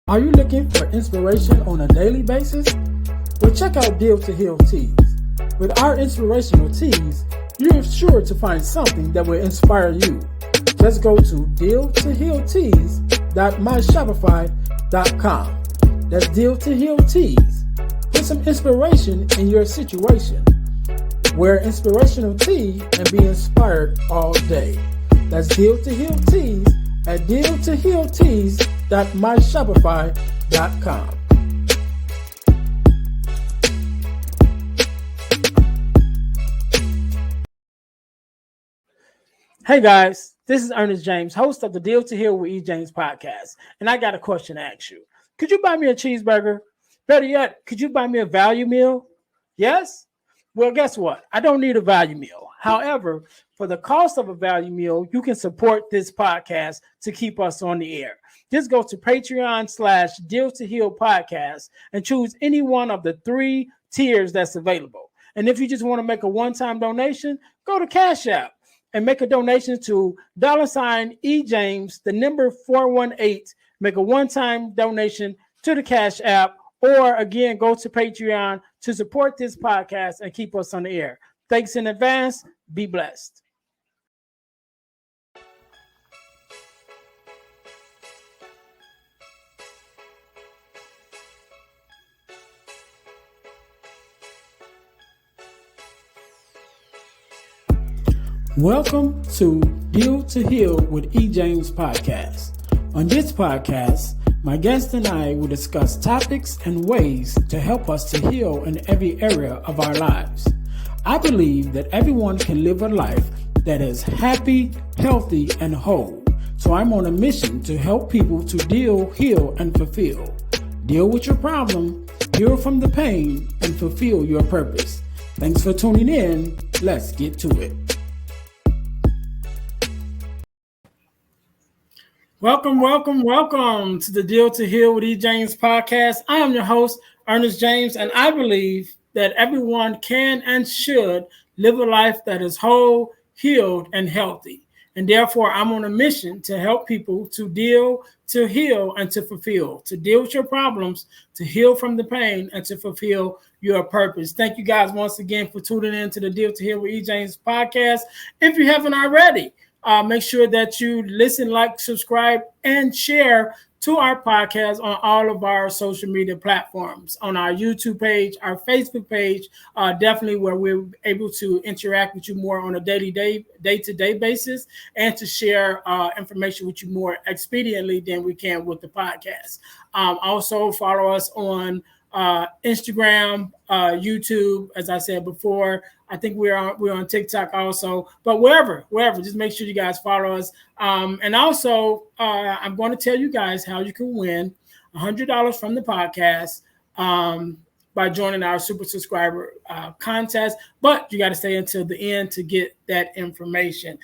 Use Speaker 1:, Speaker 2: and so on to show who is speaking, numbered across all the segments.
Speaker 1: Are you looking for inspiration on a daily basis? Well, check out Deal to Heal Teas. With our inspirational teas, you're sure to find something that will inspire you. Just go to dealtohealteas.myshopify.com. That's Deal to Heal Teas. Put some inspiration in your situation. Wear inspirational tea and be inspired all day. That's Deal to Heal Teas at dealtohealteas.myshopify.com. Hey guys, this is Earnest James, host of the Deal to Heal with E. James podcast, and I got a question to ask you. Could you buy me a cheeseburger? Better yet, could you buy me a value meal? Yes? Well, guess what? I don't need a value meal. However, for the cost of a value meal, you can support this podcast to keep us on the air. Just go to Patreon/Deal to Heal podcast and choose any one of the 3 tiers that's available. And if you just want to make a one-time donation, go to Cash App and make a donation to $eJames, the number 418. Make a one-time donation to the Cash App, or again, go to Patreon to support this podcast and keep us on the air. Thanks in advance. Be blessed. Welcome to Deal to Heal with E. James podcast. On this podcast, my guest and I will discuss topics and ways to help us to heal in every area of our lives. I believe that everyone can live a life that is happy, healthy, and whole. So I'm on a mission to help people to deal, heal, and fulfill. Deal with your problem, heal from the pain, and fulfill your purpose. Thanks for tuning in. Let's get to it. Welcome to the Deal to Heal with E. James podcast. I am your host, Earnest James, and I believe that everyone can and should live a life that is whole, healed, and healthy. And therefore, I'm on a mission to help people to deal, to heal, and to fulfill, to deal with your problems, to heal from the pain, and to fulfill your purpose. Thank you guys once again for tuning in to the Deal to Heal with E. James podcast. If you haven't already, make sure that you listen, like, subscribe, and share to our podcast on all of our social media platforms, on our YouTube page, our Facebook page, definitely where we're able to interact with you more on a day-to-day basis, and to share information with you more expediently than we can with the podcast. Also follow us on Instagram, YouTube, as I said before. I think we're on TikTok also, but wherever, just make sure you guys follow us. And also, I'm going to tell you guys how you can win $100 from the podcast by joining our super subscriber contest. But you got to stay until the end to get that information.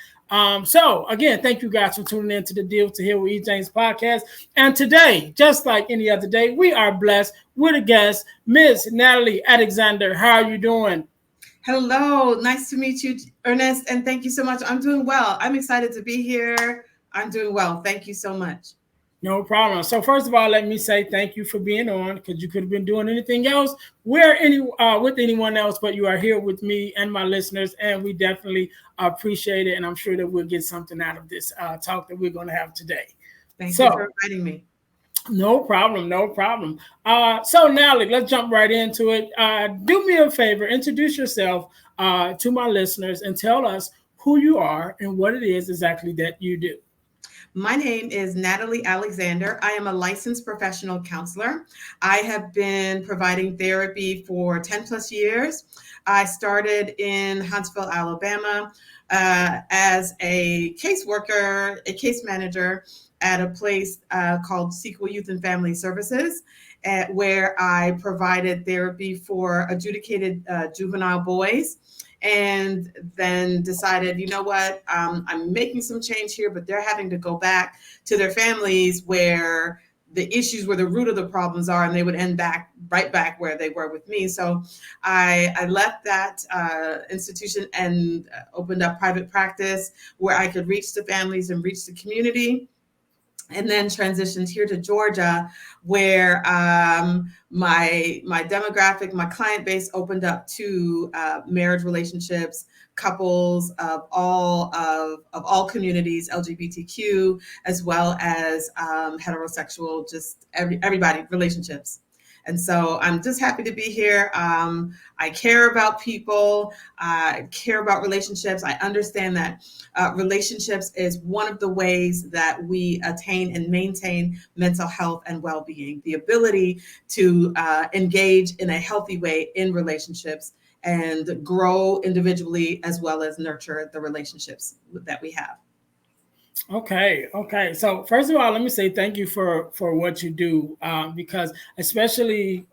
Speaker 1: So again, thank you guys for tuning in to the Deal to Heal with E. James podcast. And today, just like any other day, we are blessed with a guest, Miss Natalie Alexander. How are you doing?
Speaker 2: Hello, nice to meet you, Ernest, and thank you so much. I'm doing well. I'm excited to be here. I'm doing well. Thank you so much.
Speaker 1: No problem. So first of all, let me say thank you for being on, because you could have been doing anything else with anyone else, but you are here with me and my listeners, and we definitely appreciate it. And I'm sure that we'll get something out of this talk that we're going to have today.
Speaker 2: Thank you for inviting me.
Speaker 1: No problem. So now let's jump right into it. Do me a favor, introduce yourself to my listeners and tell us who you are and what it is exactly that you do.
Speaker 2: My name is Natalie Alexander. I am a licensed professional counselor. I have been providing therapy for 10 plus years. I started in Huntsville, Alabama, as a caseworker, a case manager at a place called Sequel Youth and Family Services, where I provided therapy for adjudicated juvenile boys. And then decided, you know what, I'm making some change here, but they're having to go back to their families where the issues, where the root of the problems are, and they would end right back where they were with me. So I left that institution and opened up private practice where I could reach the families and reach the community. and then transitioned here to Georgia, where my demographic, my client base opened up to marriage relationships, couples of all communities, LGBTQ, as well as heterosexual, just everybody relationships. And so I'm just happy to be here. I care about people. I care about relationships. I understand that relationships is one of the ways that we attain and maintain mental health and well-being. The ability to engage in a healthy way in relationships and grow individually as well as nurture the relationships that we have.
Speaker 1: Okay, okay. So first of all, let me say thank you for what you do, because especially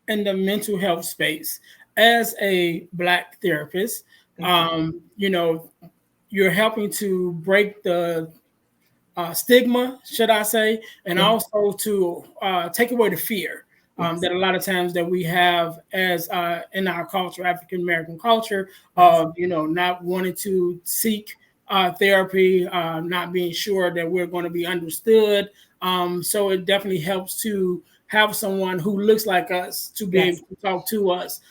Speaker 1: in the mental health space, as a Black therapist,
Speaker 2: Thank you.
Speaker 1: you know, you're helping to break the stigma, should I say, and
Speaker 2: Yeah.
Speaker 1: also to take away the fear
Speaker 2: Yes.
Speaker 1: that a lot of times that we have as in our culture, African American culture,
Speaker 2: Yes.
Speaker 1: of not wanting to seek therapy, not being sure that we're going to be understood. So it definitely helps to have someone who looks like us to be able
Speaker 2: Yes.
Speaker 1: to talk to us.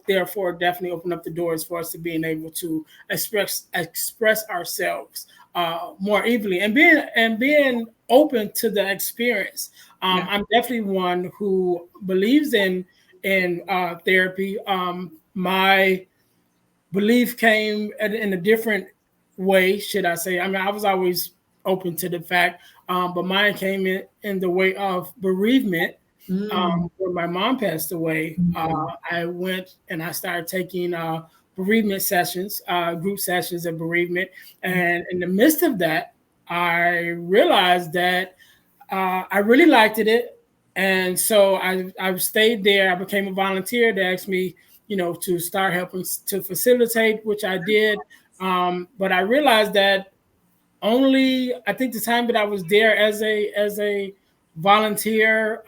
Speaker 1: Therefore, definitely open up the doors for us to being able to express ourselves more easily, and being open to the experience.
Speaker 2: Yeah.
Speaker 1: I'm definitely one who believes in therapy. My belief came in a different way, should I say? I mean, I was always open to the fact, but mine came in the way of bereavement.
Speaker 2: Mm.
Speaker 1: When my mom passed away,
Speaker 2: Mm.
Speaker 1: I went and I started taking bereavement sessions, group sessions of bereavement. And in the midst of that, I realized that I really liked it. And so I stayed there. I became a volunteer. They asked me, to start helping to facilitate, which I did. But I realized that only I think the time that I was there as a volunteer,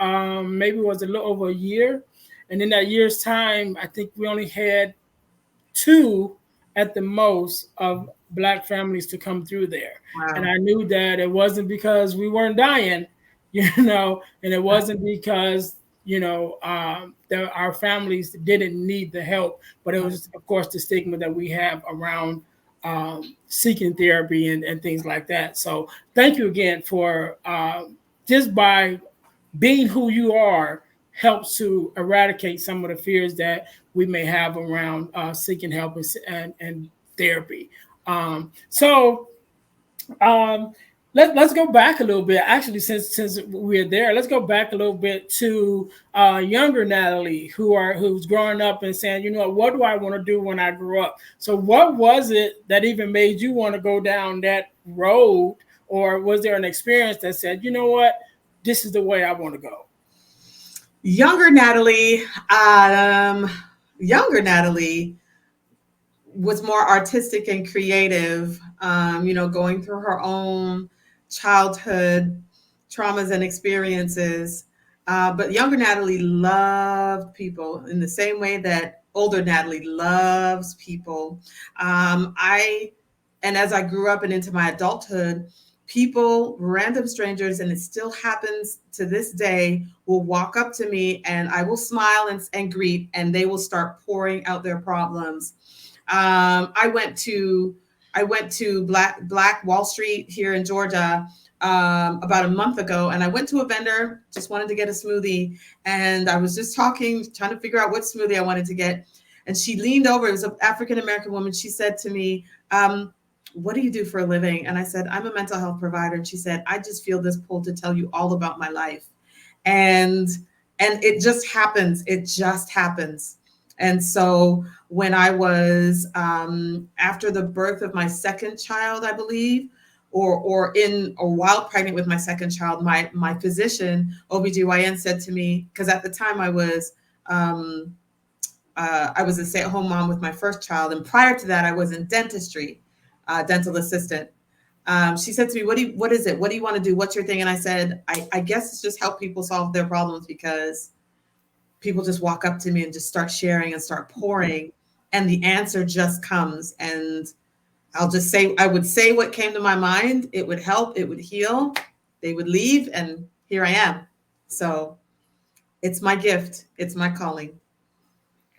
Speaker 1: maybe was a little over a year, and in that year's time, I think we only had two at the most of Black families to come through there. And
Speaker 2: Wow.
Speaker 1: I knew that it wasn't because we weren't dying, and it wasn't because that our families didn't need the help, but it was, of course, the stigma that we have around seeking therapy and things like that. So thank you again for just by being who you are helps to eradicate some of the fears that we may have around seeking help and therapy. So um, let's go back a little bit. Actually, since we're there, let's go back a little bit to younger Natalie, who's growing up and saying, what do I want to do when I grow up? So, what was it that even made you want to go down that road, or was there an experience that said, you know what, this is the way I want to go?
Speaker 2: Younger Natalie, um, younger Natalie was more artistic and creative, going through her own childhood traumas and experiences. But younger Natalie loved people in the same way that older Natalie loves people. I, and as I grew up and into my adulthood, people, random strangers, and it still happens to this day, will walk up to me and I will smile and greet, and they will start pouring out their problems. I went to Black Wall Street here in Georgia about a month ago, and I went to a vendor, just wanted to get a smoothie, and I was just talking, trying to figure out what smoothie I wanted to get, and she leaned over. It was an African American woman. She said to me, "What do you do for a living?" And I said, "I'm a mental health provider." And she said, "I just feel this pull to tell you all about my life," and it just happens. It just happens. And so when I was after the birth of my second child, I believe, or while pregnant with my second child, my physician, OBGYN, said to me, because at the time um, I was a stay-at-home mom with my first child, and prior to that, I was in dentistry, dental assistant. She said to me, what is it? What do you want to do? What's your thing?" And I said, I guess it's just help people solve their problems, because people just walk up to me and just start sharing and start pouring, and the answer just comes. And I would say what came to my mind. It would help, it would heal. They would leave, and here I am. So it's my gift, it's my calling.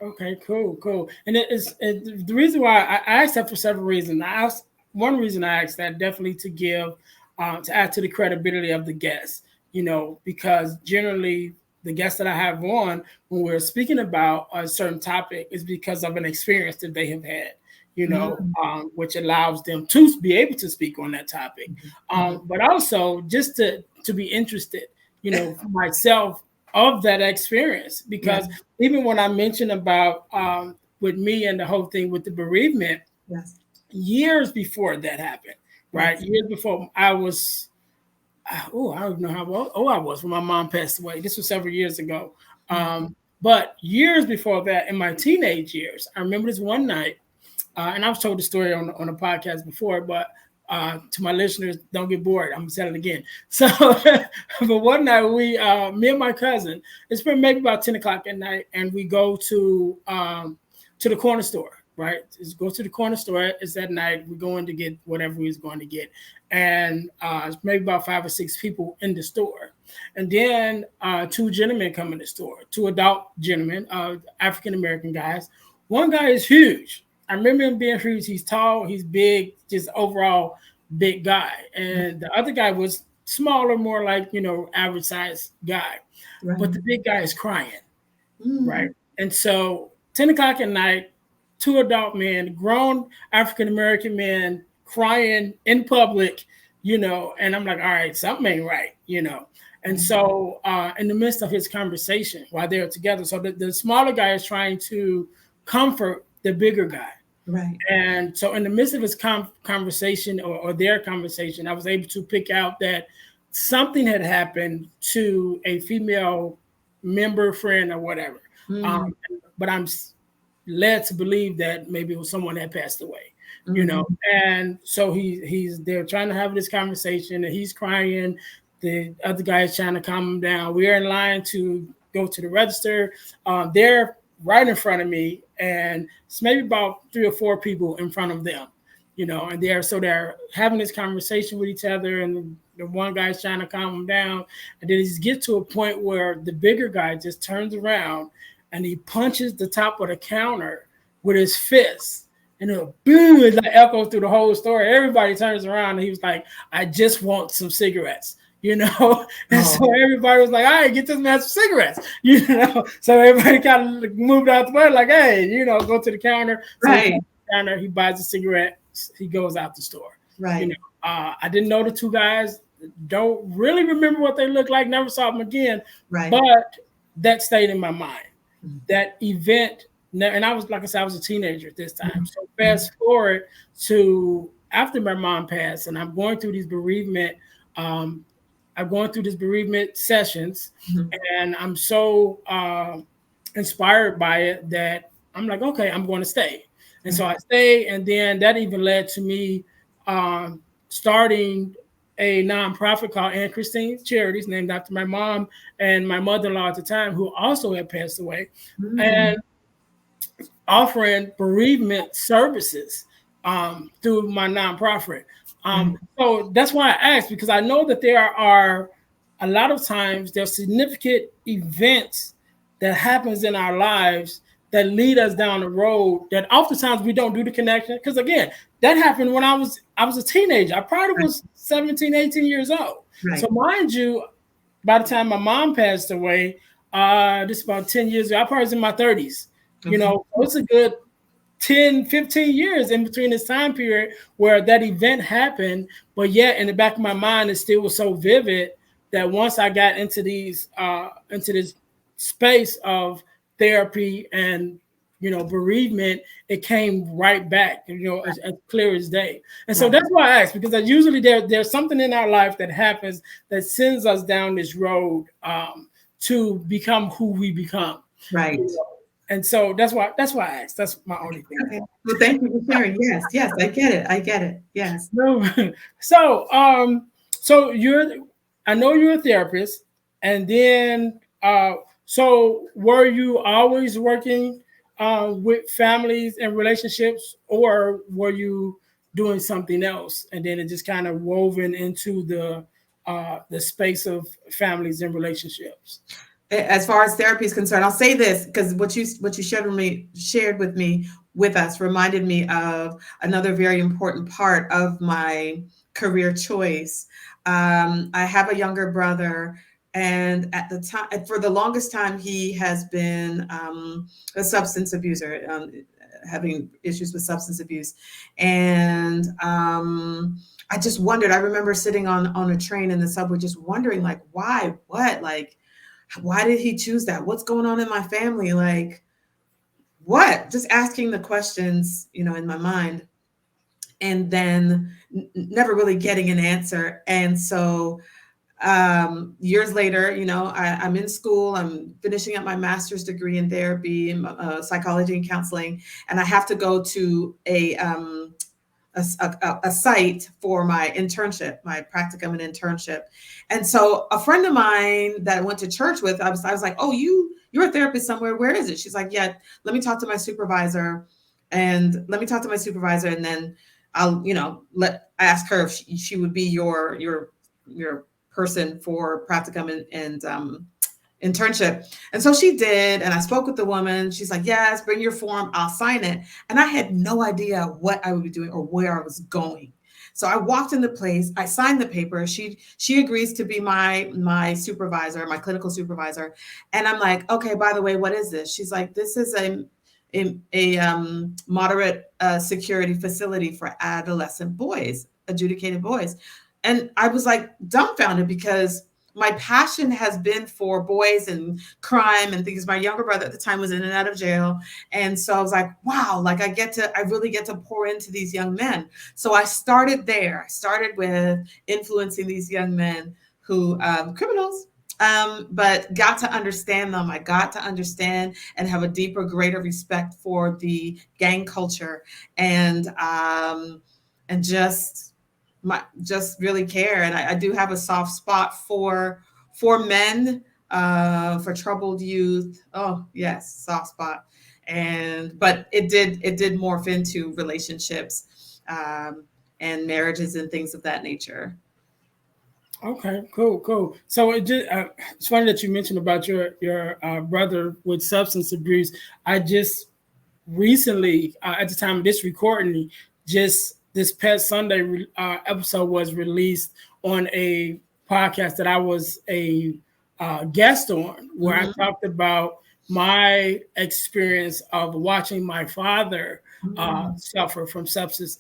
Speaker 1: Okay, cool. And the reason why I asked that for several reasons. One reason I asked that definitely to add to the credibility of the guests, because generally the guests that I have on when we're speaking about a certain topic is because of an experience that they have had,
Speaker 2: Mm,
Speaker 1: which allows them to be able to speak on that topic.
Speaker 2: mhm.
Speaker 1: But also just to be interested, for myself of that experience,
Speaker 2: Yeah,
Speaker 1: because even when I mentioned about with me and the whole thing with the bereavement,
Speaker 2: yes,
Speaker 1: years before that happened, right?
Speaker 2: yes.
Speaker 1: Years before I was, oh, I don't know how old I was when my mom passed away. This was several years ago.
Speaker 2: Mm,
Speaker 1: But years before that, in my teenage years, I remember this one night, and I've told the story on a podcast before, but to my listeners, don't get bored. I'm gonna tell it again. So, but one night me and my cousin, it's been maybe about 10 o'clock at night, and we go to the corner store. Right, just go to the corner store. It's that night. We're going to get whatever we was going to get, and it's maybe about 5 or 6 people in the store, and then two gentlemen come in the store, two adult gentlemen, African American guys. One guy is huge. I remember him being huge. He's tall, he's big, just overall big guy. And the other guy was smaller, more like, average size guy. But
Speaker 2: right.
Speaker 1: the big guy is crying, right?
Speaker 2: Mm,
Speaker 1: And so 10 o'clock at night, two adult men, grown African American men crying in public, and I'm like, all right, something ain't right. And
Speaker 2: right,
Speaker 1: so in the midst of his conversation while they're together, so the smaller guy is trying to comfort the bigger guy.
Speaker 2: right.
Speaker 1: And so, in the midst of his conversation or their conversation, I was able to pick out that something had happened to a female member, friend, or whatever. Um,
Speaker 2: Mm,
Speaker 1: but I'm led to believe that maybe it was someone that passed away, you know.
Speaker 2: mhm,
Speaker 1: And so he's they're trying to have this conversation, and he's crying. The other guy is trying to calm him down. We're in line to go to the register. They're right in front of me, and it's maybe about 3 or 4 people in front of them, and they're having this conversation with each other, and the one guy's trying to calm him down, and then he gets to a point where the bigger guy just turns around and he punches the top of the counter with his fist. And it boom, it like echoes through the whole store. Everybody turns around and he was like, I just want some cigarettes. And so
Speaker 2: oh,
Speaker 1: everybody was like, all right, get this man some cigarettes. So everybody kind of moved out the way, like, hey, go to the counter. So he
Speaker 2: right,
Speaker 1: comes to the counter, he buys a cigarette, he goes out the store. You
Speaker 2: right,
Speaker 1: know, I didn't know the two guys, don't really remember what they looked like, never saw them again,
Speaker 2: right.
Speaker 1: but that stayed in my mind.
Speaker 2: Mhm,
Speaker 1: That event, and I was, like I said, I was a teenager at this time.
Speaker 2: mhm,
Speaker 1: So
Speaker 2: mhm,
Speaker 1: fast forward to after my mom passed, and I'm going through these bereavement. Um, I'm going through these bereavement sessions,
Speaker 2: mhm,
Speaker 1: and I'm so inspired by it that I'm like, okay, I'm going to stay. And so
Speaker 2: right,
Speaker 1: I stay, and then that even led to me um, starting a nonprofit called Aunt Christine's Charities, named after my mom and my mother-in-law at the time, who also had passed away,
Speaker 2: mm,
Speaker 1: and offering bereavement services through my nonprofit.
Speaker 2: right,
Speaker 1: So that's why I asked, because I know that there are a lot of times there's significant events that happens in our lives that lead us down the road that oftentimes we don't do the connection. Because again, that happened when I was a teenager. I probably
Speaker 2: right,
Speaker 1: was 17, 18 years old. So
Speaker 2: right.
Speaker 1: mind you, by the time my mom passed away, this is about 10 years ago, I probably was in my 30s.
Speaker 2: Okay.
Speaker 1: So it's a good 10, 15 years in between this time period where that event happened. But yet in the back of my mind, it still was so vivid that once I got into this space of therapy and bereavement, it came right back, as clear as day. And so
Speaker 2: Right,
Speaker 1: that's why I asked, because usually there's something in our life that happens that sends us down this road to become who we become.
Speaker 2: right.
Speaker 1: And so that's why I asked. That's my only thing.
Speaker 2: Okay. Well, thank you for sharing. Yes, yes, I get it. I get it. Yes.
Speaker 1: No. So so I know you're a therapist, and then so were you always working with families and relationships, or were you doing something else, and then it just kind of woven into the space of families and relationships.
Speaker 2: As far as therapy is concerned, I'll say this because what you shared with us reminded me of another very important part of my career choice. I have a younger brother, and at the time, for the longest time, he has been a substance abuser, having issues with substance abuse, and I just wondered. I remember sitting on a train in the subway, just wondering, like, why, what, like, why did he choose that? What's going on in my family? Like, what? Just asking the questions, in my mind, and then never really getting an answer. And so, years later, I'm in school, I'm finishing up my master's degree in therapy, psychology and counseling, and I have to go to a site for my internship, my practicum and internship. And so a friend of mine that I went to church with, I was like, oh, you're a therapist somewhere. Where is it? She's like, yeah, let me talk to my supervisor, and then I'll, ask her if she would be your person for practicum and internship. And so she did. And I spoke with the woman. She's like, yes, bring your form. I'll sign it. And I had no idea what I would be doing or where I was going. So I walked in the place, I signed the paper. She agrees to be my supervisor, my clinical supervisor. And I'm like, okay, by the way, what is this? She's like, this is a moderate security facility for adolescent boys, adjudicated boys. And I was like dumbfounded because my passion has been for boys and crime and things. My younger brother at the time was in and out of jail. And so I was like, wow, like I really get to pour into these young men. So I started there. I started with influencing these young men who, criminals, but got to understand them. I got to understand and have a deeper, greater respect for the gang culture, and just really care. And I do have a soft spot for men, for troubled youth. Oh yes, soft spot. But it did morph into relationships, and marriages and things of that nature.
Speaker 1: Okay, cool. So it's funny that you mentioned about your brother with substance abuse. I just recently, at the time of this recording, just this past Sunday episode was released on a podcast that I was a guest on, where I
Speaker 2: Mm-hmm.
Speaker 1: talked about my experience of watching my father
Speaker 2: Mm-hmm.
Speaker 1: suffer from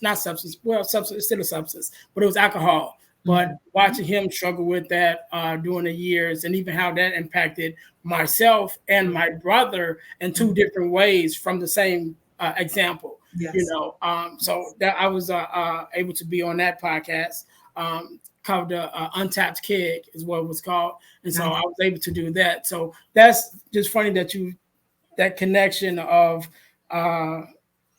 Speaker 1: not substance, well, substance, it's still a substance, but it was alcohol. But
Speaker 2: Mm-hmm.
Speaker 1: watching him struggle with that during the years, and even how that impacted myself and my brother in two different ways from the same example.
Speaker 2: Yes.
Speaker 1: So that I was able to be on that podcast, called the Untapped Keg is what it was called, and so
Speaker 2: Nice.
Speaker 1: I was able to do that. So that's just funny that that connection of uh,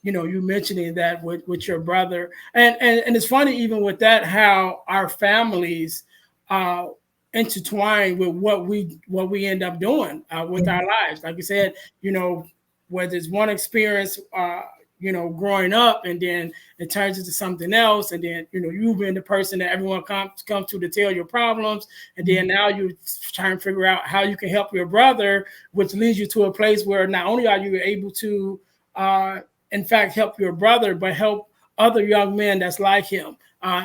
Speaker 1: you mentioning that with your brother, and it's funny even with that how our families uh intertwine with what we end up doing with our lives. Like you said, whether it's one experience growing up, and then it turns into something else, and then you've been the person that everyone comes to tell your problems, and then now you're trying to figure out how you can help your brother, which leads you to a place where not only are you able to uh in fact help your brother, but help other young men that's like him.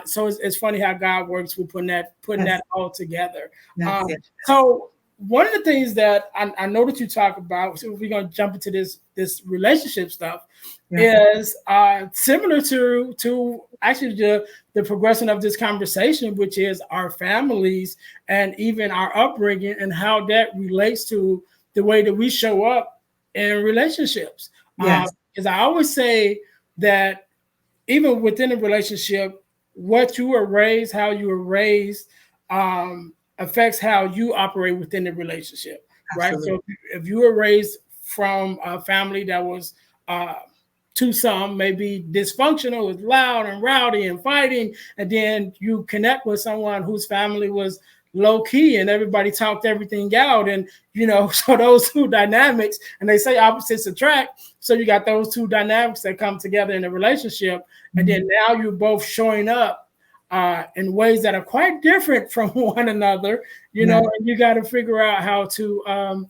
Speaker 1: So it's funny how God works with putting
Speaker 2: Yes.
Speaker 1: that all together.
Speaker 2: Yes.
Speaker 1: Um,
Speaker 2: Yes.
Speaker 1: so one of the things that I know that you talk about, so we're gonna jump into this relationship stuff,
Speaker 2: Yeah.
Speaker 1: is similar to actually the progression of this conversation, which is our families and even our upbringing and how that relates to the way that we show up in relationships.
Speaker 2: Yes.
Speaker 1: Because I always say that even within a relationship, what you were raised, how you were raised, affects how you operate within the relationship, right?
Speaker 2: Absolutely.
Speaker 1: So if you were raised from a family that was, uh, to some, maybe dysfunctional, was loud and rowdy and fighting, and then you connect with someone whose family was low key and everybody talked everything out. And, so those two dynamics, and they say opposites attract. So you got those two dynamics that come together in a relationship. And then now you're both showing up in ways that are quite different from one another, and you got to figure out how to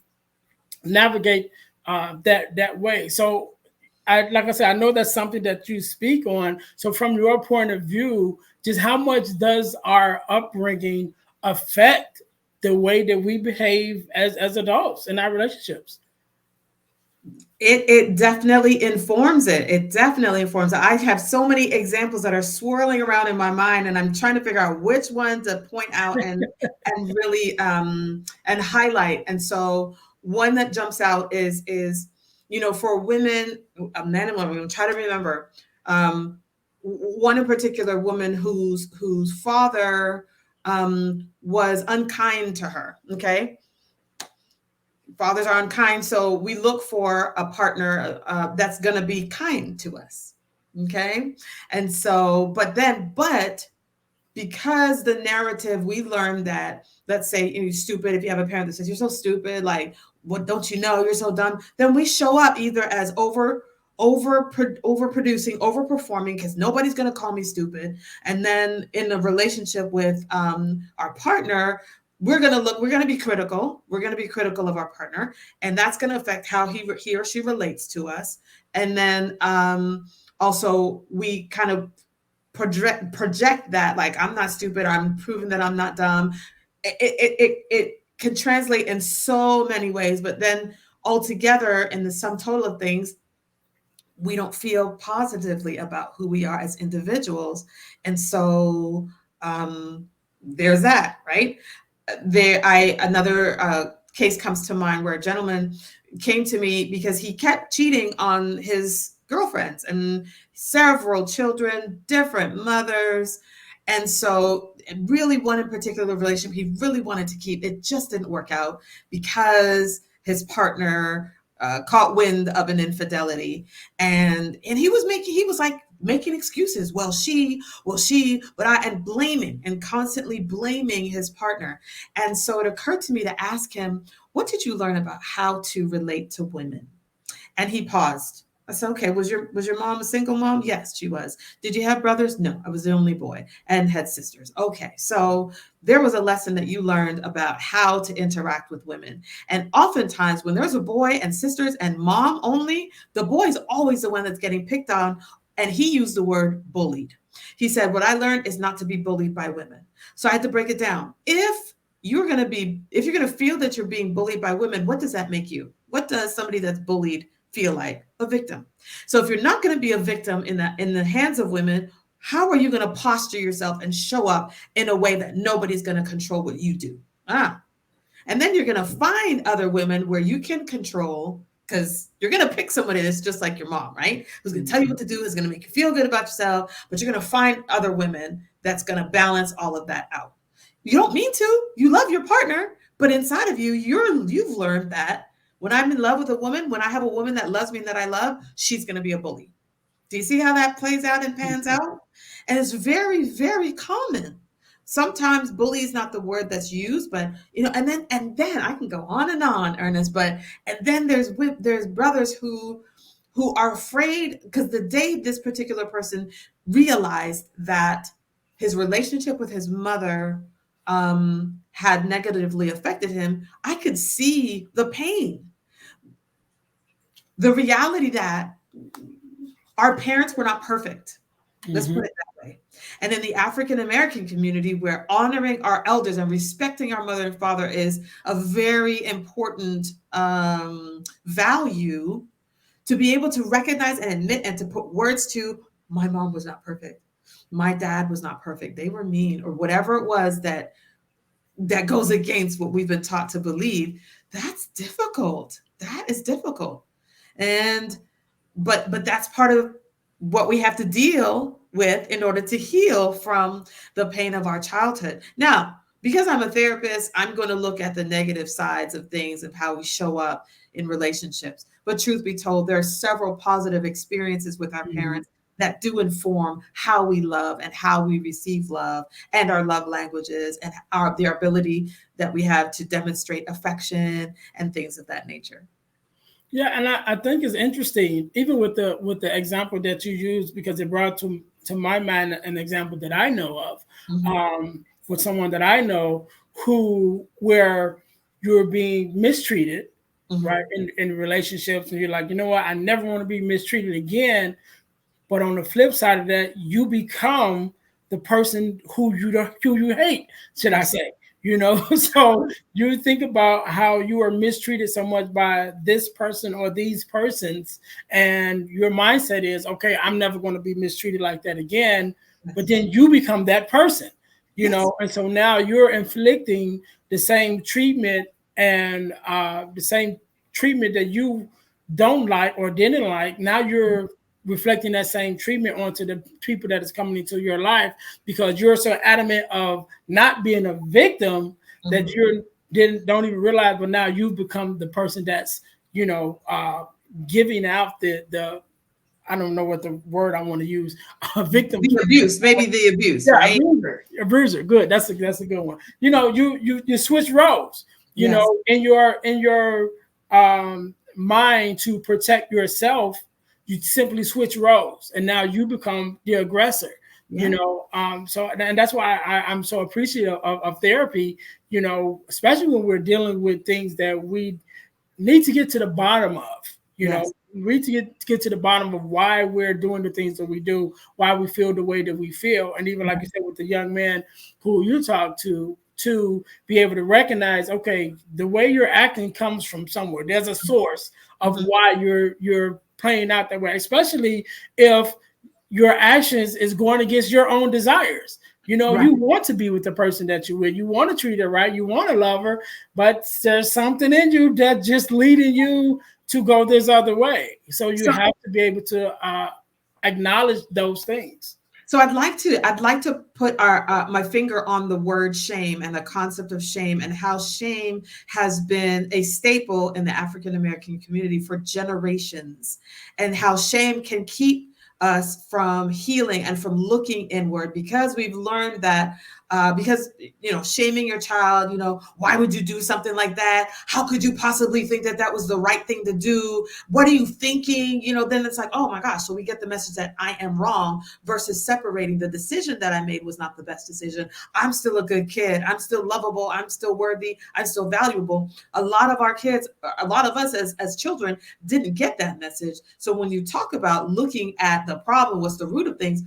Speaker 1: navigate that way. So, like I said, I know that's something that you speak on. So, from your point of view, just how much does our upbringing affect the way that we behave as adults in our relationships?
Speaker 2: It definitely informs it. It definitely informs it. I have so many examples that are swirling around in my mind, and I'm trying to figure out which one to point out and really and highlight. And so one that jumps out is for women, men and women. I'm going to try to remember one in particular woman whose father was unkind to her. Okay, fathers are unkind, so we look for a partner that's going to be kind to us. Okay, and so but because the narrative, we learned that, let's say you're stupid. If you have a parent that says you're so stupid, like, what don't you know, you're so dumb, then we show up either as overproducing, overperforming, because nobody's going to call me stupid. And then in a relationship with our partner, we're going to be critical. We're going to be critical of our partner, and that's going to affect how he or she relates to us. And then also we kind of project that, like, I'm not stupid, I'm proving that I'm not dumb. It can translate in so many ways, but then altogether, in the sum total of things, we don't feel positively about who we are as individuals. And so there's that, right? Another case comes to mind where a gentleman came to me because he kept cheating on his girlfriends and several children, different mothers. And so really one in particular relationship he really wanted to keep, it just didn't work out because his partner caught wind of an infidelity, and he was like making excuses. Well, she, and blaming, and constantly blaming his partner. And so it occurred to me to ask him, what did you learn about how to relate to women? And he paused. I said, okay, was your mom a single mom? Yes, she was. Did you have brothers? No, I was the only boy and had sisters. Okay, so there was a lesson that you learned about how to interact with women. And oftentimes when there's a boy and sisters and mom only, the boy's always the one that's getting picked on. And he used the word bullied. He said, what I learned is not to be bullied by women. So I had to break it down. If you're going to feel that you're being bullied by women, what does that make you? What does somebody that's bullied feel like? A victim. So if you're not going to be a victim in the hands of women, how are you going to posture yourself and show up in a way that nobody's going to control what you do? And then you're going to find other women where you can control, because you're going to pick somebody that's just like your mom, right? Who's going to tell you what to do, is going to make you feel good about yourself, but you're going to find other women that's going to balance all of that out. You don't mean to. You love your partner, but inside of you, you've learned that when I'm in love with a woman, when I have a woman that loves me and that I love, she's going to be a bully. Do you see how that plays out and pans out? And it's very, very common. Sometimes bully is not the word that's used, but and then I can go on, Ernest. But and then there's brothers who are afraid, because the day this particular person realized that his relationship with his mother had negatively affected him, I could see the pain. The reality that our parents were not perfect. Let's put it that way. And in the African American community, where honoring our elders and respecting our mother and father is a very important value, to be able to recognize and admit and to put words to, my mom was not perfect, my dad was not perfect, they were mean, or whatever it was that goes against what we've been taught to believe, that's difficult. That is difficult. And but that's part of what we have to deal with in order to heal from the pain of our childhood. Now, because I'm a therapist, I'm going to look at the negative sides of things, of how we show up in relationships. But truth be told, there are several positive experiences with our parents that do inform how we love and how we receive love, and our love languages, and the ability that we have to demonstrate affection and things of that nature.
Speaker 1: Yeah, and I think it's interesting, even with the example that you used, because it brought to my mind an example that I know of,
Speaker 2: Mm-hmm.
Speaker 1: with someone that I know who where you're being mistreated,
Speaker 2: Mm-hmm.
Speaker 1: right, in relationships, and you're like, you know what, I never want to be mistreated again. But on the flip side of that, you become the person who you hate, should I
Speaker 2: Absolutely.
Speaker 1: say? You know, so you think about how you are mistreated so much by this person or these persons, and your mindset is, okay, I'm never going to be mistreated like that again. But
Speaker 2: Yes.
Speaker 1: then you become that person, you
Speaker 2: Yes.
Speaker 1: know, and so now you're inflicting the same treatment and the same treatment that you don't like or didn't like. Now you're reflecting that same treatment onto the people that is coming into your life, because you're so adamant of not being a victim that
Speaker 2: Mm-hmm.
Speaker 1: you didn't don't even realize, but now you've become the person that's, you know, giving out the I don't know what the word I want to use, victim
Speaker 2: The
Speaker 1: treatment.
Speaker 2: abuse, maybe the abuse,
Speaker 1: Yeah, a
Speaker 2: right?
Speaker 1: bruiser. A bruiser. Good. That's a good one. You know, you switch roles. You
Speaker 2: Yes.
Speaker 1: know, in your mind to protect yourself, you simply switch roles, and now you become the aggressor. You
Speaker 2: Yeah.
Speaker 1: know, so and that's why I'm so appreciative of therapy. You know, especially when we're dealing with things that we need to get to the bottom of. You know,
Speaker 2: Yes.
Speaker 1: we need to get to the bottom of why we're doing the things that we do, why we feel the way that we feel, and even like you said with the young man who you talk to be able to recognize, okay, the way you're acting comes from somewhere. There's a source of
Speaker 2: Mm-hmm.
Speaker 1: why you're playing out that way, especially if your actions is going against your own desires. You know,
Speaker 2: Right.
Speaker 1: you want to be with the person that you're with. You want to treat her right. You want to love her, but there's something in you that just leading you to go this other way. So you
Speaker 2: So
Speaker 1: have to be able to acknowledge those things.
Speaker 2: So I'd like to put our my finger on the word shame and the concept of shame, and how shame has been a staple in the African American community for generations, and how shame can keep us from healing and from looking inward, because we've learned that, because shaming your child, why would you do something like that, how could you possibly think that that was the right thing to do, what are you thinking, then it's like, oh my gosh, so we get the message that I am wrong, versus separating the decision that I made was not the best decision. I'm still a good kid. I'm still lovable. I'm still worthy. I'm still valuable. A lot of our kids, a lot of us as children didn't get that message. So when you talk about looking at the problem, what's the root of things,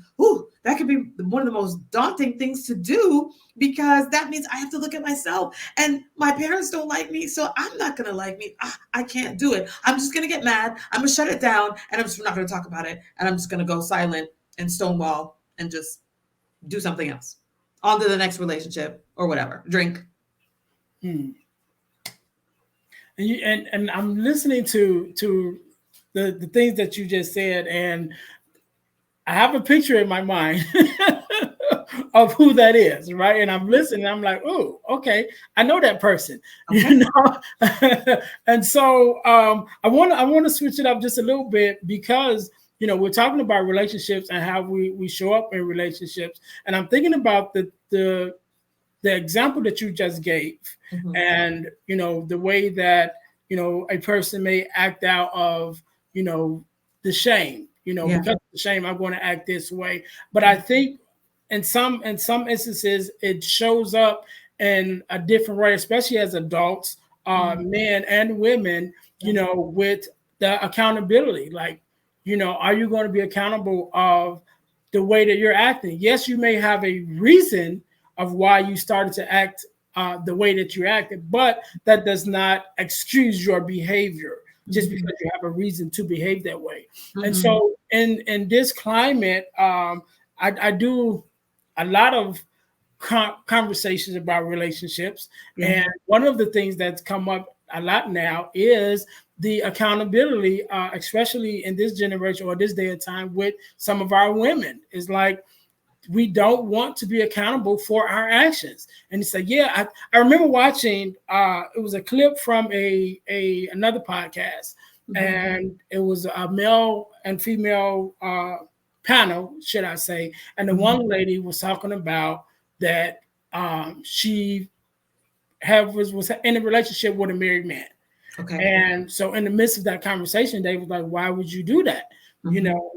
Speaker 2: that could be one of the most daunting things to do, because that means I have to look at myself, and my parents don't like me, so I'm not going to like me. I can't do it. I'm just going to get mad. I'm going to shut it down, and I'm just not going to talk about it, and I'm just going to go silent and stonewall and just do something else. On to the next relationship or whatever. Drink.
Speaker 1: Hmm. And I'm listening to the things that you just said, and I have a picture in my mind of who that is, right? And I'm listening, I'm like, oh, okay, I know that person,
Speaker 2: Okay.
Speaker 1: you know. And so I want to switch it up just a little bit, because we're talking about relationships and how we show up in relationships, and I'm thinking about the example that you just gave,
Speaker 2: Mm-hmm.
Speaker 1: and the way that a person may act out of the shame,
Speaker 2: Yeah.
Speaker 1: because of the shame I'm going to act this way. But I think in some instances it shows up in a different way, especially as adults,
Speaker 2: Mm-hmm.
Speaker 1: men and women,
Speaker 2: Yes.
Speaker 1: with the accountability. Like, are you going to be accountable of the way that you're acting? Yes, you may have a reason of why you started to act the way that you acted, but that does not excuse your behavior just
Speaker 2: Mm-hmm.
Speaker 1: because you have a reason to behave that way. And
Speaker 2: Mm-hmm.
Speaker 1: so, in this climate, I do a lot of conversations about relationships,
Speaker 2: Yeah.
Speaker 1: and one of the things that's come up a lot now is the accountability, especially in this generation or this day and time, with some of our women. Is like, we don't want to be accountable for our actions. And it's like, yeah, I remember watching, it was a clip from a another podcast,
Speaker 2: Mm-hmm.
Speaker 1: and it was a male and female panel, should I say. And the one lady was talking about that she was in a relationship with a married man.
Speaker 2: Okay.
Speaker 1: And so in the midst of that conversation, they was like, why would you do that?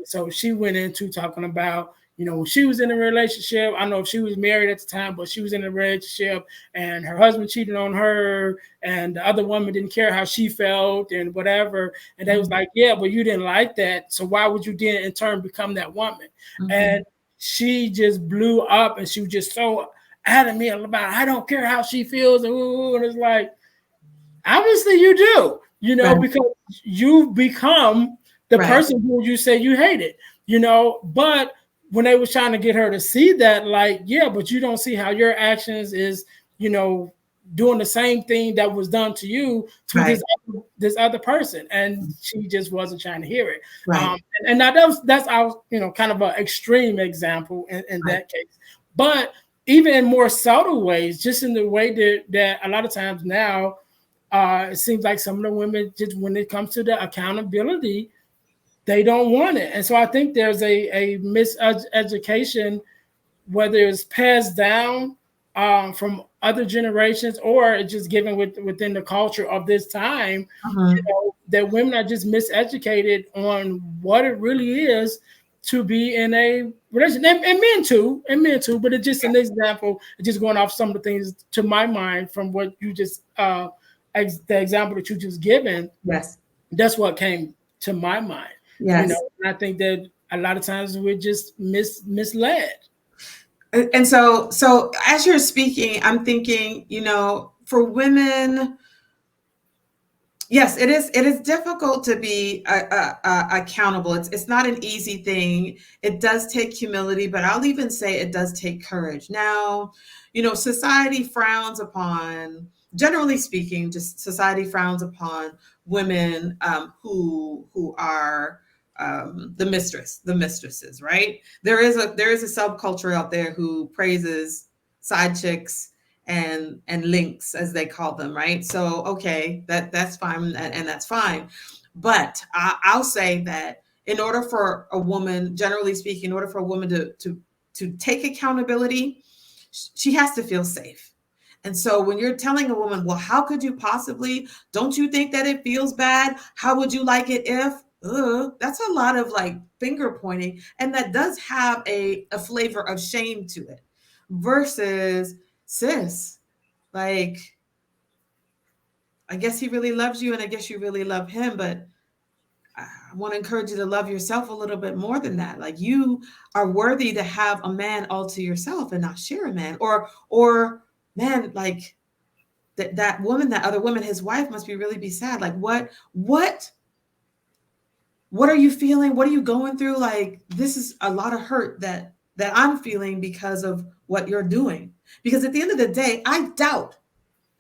Speaker 1: So she went into talking about, when she was in a relationship, I don't know if she was married at the time, but she was in a relationship and her husband cheated on her and the other woman didn't care how she felt and whatever. And they was like, yeah, but you didn't like that. So why would you then in turn become that woman? And she just blew up and she was just so adamant about, I don't care how she feels. And it's like, obviously you do,
Speaker 2: Right.
Speaker 1: because you've become the
Speaker 2: Right.
Speaker 1: person who you say you hated, but when they was trying to get her to see that, like, yeah, but you don't see how your actions is, doing the same thing that was done to you to
Speaker 2: Right.
Speaker 1: this other person, and she just wasn't trying to hear it.
Speaker 2: Right.
Speaker 1: And now that's our, kind of an extreme example in that case, but even in more subtle ways, just in the way that a lot of times now, it seems like some of the women, just when it comes to the accountability, they don't want it. And so I think there's a miseducation, whether it's passed down from other generations or it's just given within the culture of this time, that women are just miseducated on what it really is to be in a relationship, and men too, but it's just an example, just going off some of the things to my mind from what you just the example that you just given.
Speaker 2: Yes.
Speaker 1: That's what came to my mind.
Speaker 2: Yes.
Speaker 1: And I think that a lot of times we're just misled.
Speaker 2: And so as you're speaking, I'm thinking, for women, yes, it is difficult to be accountable. It's not an easy thing. It does take humility, but I'll even say it does take courage. Now, society frowns upon, generally speaking, just society frowns upon women who are the mistresses, right? There is a subculture out there who praises side chicks and links, as they call them, right? So okay, that's fine, and that's fine, but I'll say that in order for a woman, generally speaking, in order for a woman to take accountability, she has to feel safe. And so when you're telling a woman, well, how could you possibly, don't you think that it feels bad? How would you like it if? That's a lot of like finger pointing, and that does have a flavor of shame to it, versus, sis, like, I guess he really loves you and I guess you really love him, but I want to encourage you to love yourself a little bit more than that. Like, you are worthy to have a man all to yourself and not share a man, or man, like that woman, that other woman, his wife must really be sad. Like, what are you feeling? What are you going through? Like, this is a lot of hurt that I'm feeling because of what you're doing. Because at the end of the day, I doubt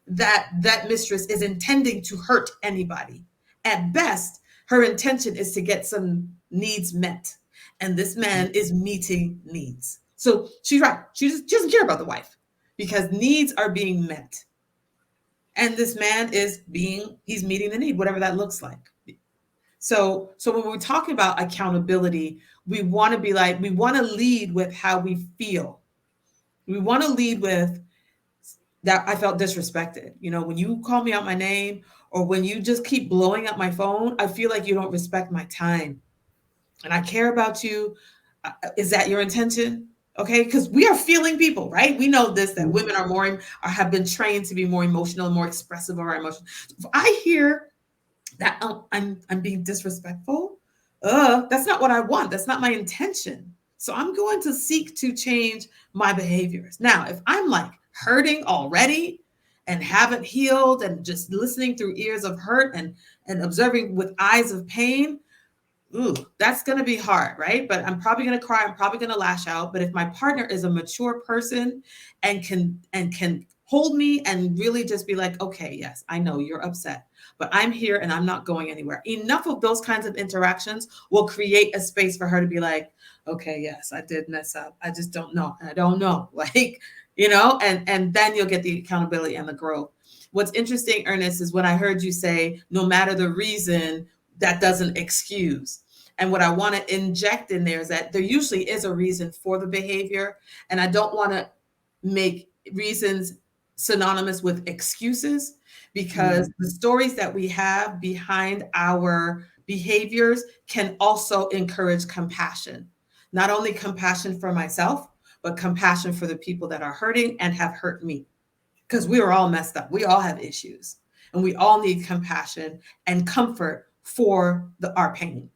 Speaker 2: that mistress is intending to hurt anybody. At best, her intention is to get some needs met. And this man is meeting needs. So she's right. She doesn't care about the wife because needs are being met. And this man he's meeting the need, whatever that looks like. So when we're talking about accountability, we want to lead with how we feel. We want to lead with that I felt disrespected. When you call me out my name, or when you just keep blowing up my phone, I feel like you don't respect my time. And I care about you. Is that your intention? Okay, because we are feeling people, right? We know this, that women have been trained to be more emotional and more expressive of our emotions. If I hear that I'm being disrespectful, that's not what I want. That's not my intention. So I'm going to seek to change my behaviors. Now, if I'm like hurting already and haven't healed and just listening through ears of hurt and observing with eyes of pain, that's going to be hard, right? But I'm probably going to cry. I'm probably going to lash out. But if my partner is a mature person and can hold me and really just be like, okay, yes, I know you're upset, but I'm here and I'm not going anywhere. Enough of those kinds of interactions will create a space for her to be like, okay, yes, I did mess up. I just don't know. I don't know. Like, and then you'll get the accountability and the growth. What's interesting, Ernest, is when I heard you say, no matter the reason, that doesn't excuse. And what I want to inject in there is that there usually is a reason for the behavior. And I don't want to make reasons synonymous with excuses, because the stories that we have behind our behaviors can also encourage compassion. Not only compassion for myself, but compassion for the people that are hurting and have hurt me. Because we are all messed up. We all have issues. And we all need compassion and comfort for our pain.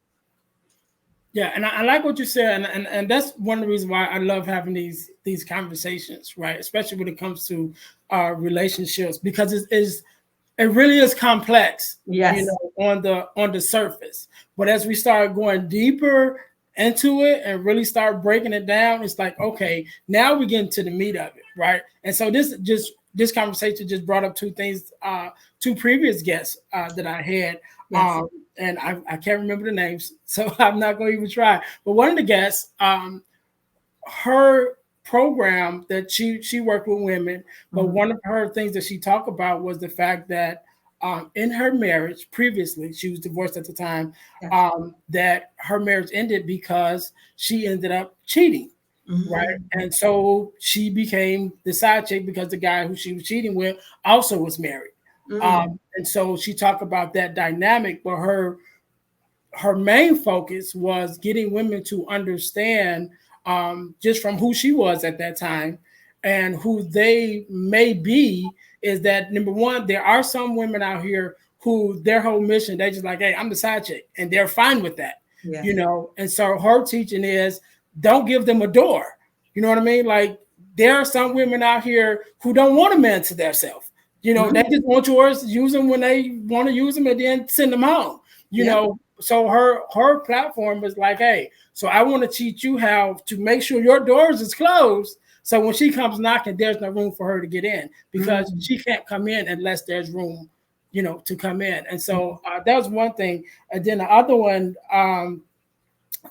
Speaker 1: Yeah, and I like what you said, and that's one of the reasons why I love having these conversations, right? Especially when it comes to relationships, because it really is complex,
Speaker 2: Yes.
Speaker 1: on the surface. But as we start going deeper into it and really start breaking it down, it's like, okay, now we get into the meat of it, right? And so this conversation just brought up two things, two previous guests that I had.
Speaker 2: Yes.
Speaker 1: And I can't remember the names, so I'm not going to even try. But one of the guests, her program that she worked with women, but one of her things that she talked about was the fact that in her marriage previously, she was divorced at the time,
Speaker 2: Yes.
Speaker 1: that her marriage ended because she ended up cheating. Right. And so she became the side chick because the guy who she was cheating with also was married. And so she talked about that dynamic, but her main focus was getting women to understand, just from who she was at that time and who they may be, is that number one, there are some women out here who their whole mission, they just like, hey, I'm the side chick, and they're fine with that,
Speaker 2: Yes.
Speaker 1: And so her teaching is don't give them a door. You know what I mean? Like there are some women out here who don't want a man to themselves. They just want yours, use them when they want to use them, and then send them home. So her platform is like, hey, so I want to teach you how to make sure your doors is closed. So when she comes knocking, there's no room for her to get in, because she can't come in unless there's room, to come in. And so that was one thing. And then the other one,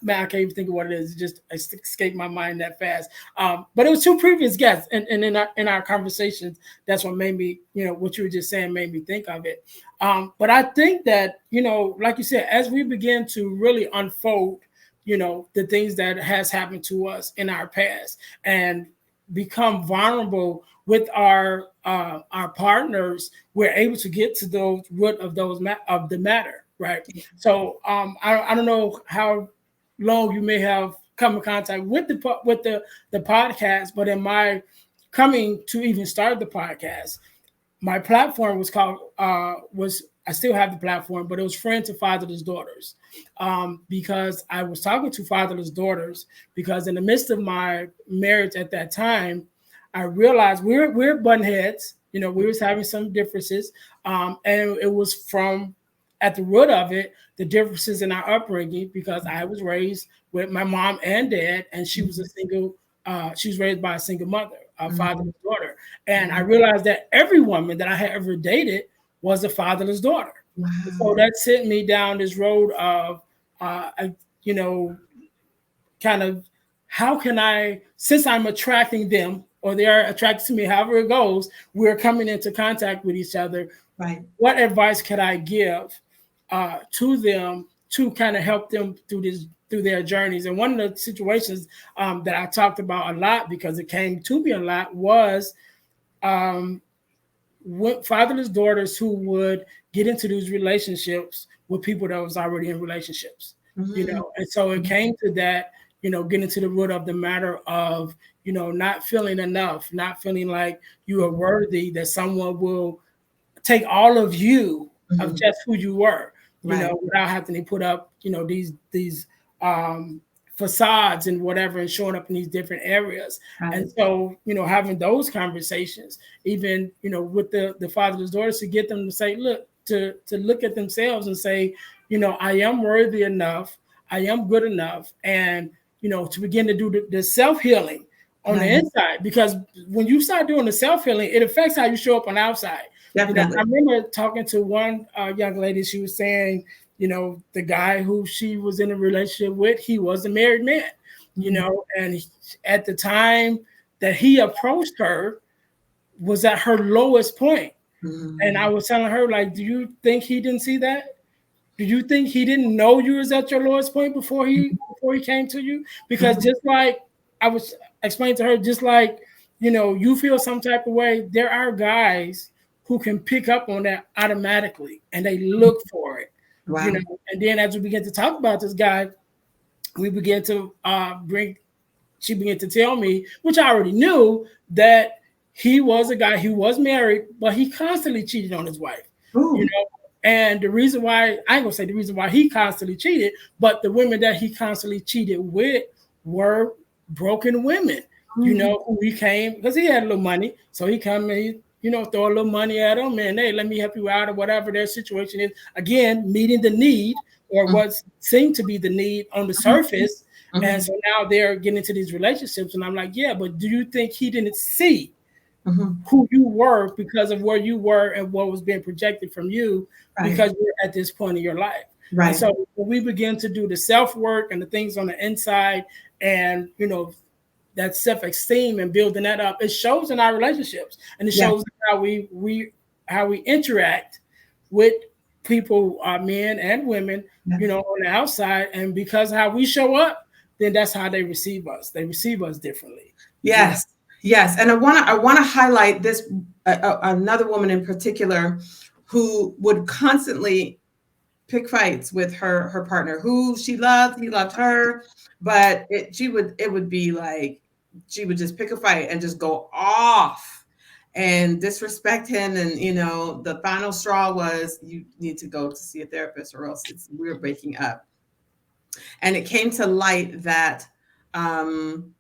Speaker 1: man, I can't even think of what it is. It just escaped my mind that fast. But it was two previous guests, and in our conversations, that's what made me, what you were just saying made me think of it. But I think that, like you said, as we begin to really unfold, the things that has happened to us in our past and become vulnerable with our partners, we're able to get to those root of of the matter, right? So I don't know how long you may have come in contact with the podcast, but in my coming to even start the podcast, my platform was called was I still have the platform, but it was Friends to Fatherless Daughters, because I was talking to fatherless daughters, because in the midst of my marriage at that time, I realized we're button heads. We was having some differences, and it was from at the root of it, the differences in our upbringing, because I was raised with my mom and dad, and she was she was raised by a single mother, a fatherless daughter. And I realized that every woman that I had ever dated was a fatherless daughter.
Speaker 2: Wow.
Speaker 1: So that sent me down this road of, you know, kind of how can I, since I'm attracting them or they are attracted to me, however it goes, we're coming into contact with each other.
Speaker 2: Right.
Speaker 1: What advice could I give to them to kind of help them through their journeys? And one of the situations that I talked about a lot, because it came to me a lot, was fatherless daughters who would get into these relationships with people that was already in relationships. And so it came to that, getting to the root of the matter of, not feeling enough, not feeling like you are worthy, that someone will take all of you of just who you were, without having to put up, these facades and whatever, and showing up in these different areas.
Speaker 2: Right.
Speaker 1: And so, having those conversations, even, with the fatherless daughters, to get them to say, look, to look at themselves and say, I am worthy enough, I am good enough, and, to begin to do the self-healing on the inside, because when you start doing the self-healing, it affects how you show up on the outside.
Speaker 2: Definitely.
Speaker 1: I remember talking to one young lady. She was saying, the guy who she was in a relationship with, he was a married man, and at the time that he approached her was at her lowest point. And I was telling her, like, do you think he didn't see that? Do you think he didn't know you was at your lowest point before he came to you? Because just like I was explaining to her, just like you feel some type of way, there are guys who can pick up on that automatically and they look for it.
Speaker 2: Wow.
Speaker 1: And then as we begin to talk about this guy, we begin to bring she began to tell me, which I already knew, that he was a guy who was married, but he constantly cheated on his wife. You
Speaker 2: Ooh.
Speaker 1: know, and the reason why I ain't gonna say the reason why he constantly cheated, but the women that he constantly cheated with were broken women.
Speaker 2: Mm.
Speaker 1: Who he came because he had a little money, so he come and throw a little money at them, and hey, let me help you out or whatever their situation is. Again, meeting the need or
Speaker 2: Mm.
Speaker 1: what seemed to be the need on the
Speaker 2: Mhm.
Speaker 1: surface. And
Speaker 2: Mhm.
Speaker 1: so now they're getting into these relationships, and I'm like, yeah, but do you think he didn't see
Speaker 2: Mhm.
Speaker 1: who you were because of where you were and what was being projected from you
Speaker 2: Right.
Speaker 1: because you're at this point in your life? And
Speaker 2: Right.
Speaker 1: so when we begin to do the self work and the things on the inside, and that self esteem and building that up, it shows in our relationships, and it
Speaker 2: Yeah.
Speaker 1: shows how we interact with people, men and women,
Speaker 2: Yeah.
Speaker 1: on the outside, and because how we show up, then that's how they receive us. They receive us differently. You know.
Speaker 2: Yes. Yes. And I want to highlight this another woman in particular who would constantly pick fights with her partner who she loved. He loved her, but it would be like she would just pick a fight and just go off and disrespect him. And the final straw was, you need to go to see a therapist or else we're breaking up. And it came to light that um,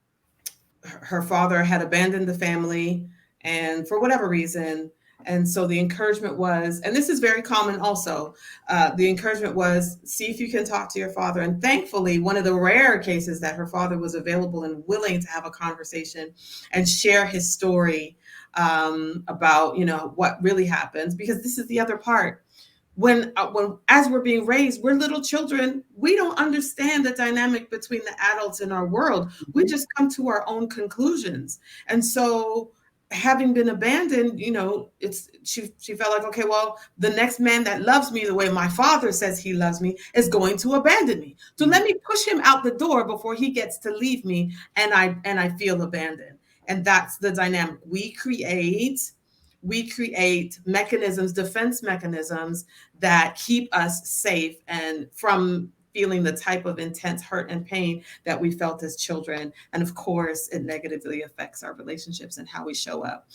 Speaker 2: her father had abandoned the family, and for whatever reason. And so the encouragement was, and this is very common also, the encouragement was, see if you can talk to your father. And thankfully, one of the rare cases that her father was available and willing to have a conversation and share his story, about what really happens. Because this is the other part, when as we're being raised, we're little children, we don't understand the dynamic between the adults in our world. We just come to our own conclusions. And so, having been abandoned, it's she felt like, okay, well, the next man that loves me the way my father says he loves me is going to abandon me, so let me push him out the door before he gets to leave me, and I feel abandoned. And that's the dynamic we create mechanisms, defense mechanisms, that keep us safe and from feeling the type of intense hurt and pain that we felt as children. And of course, it negatively affects our relationships and how we show up.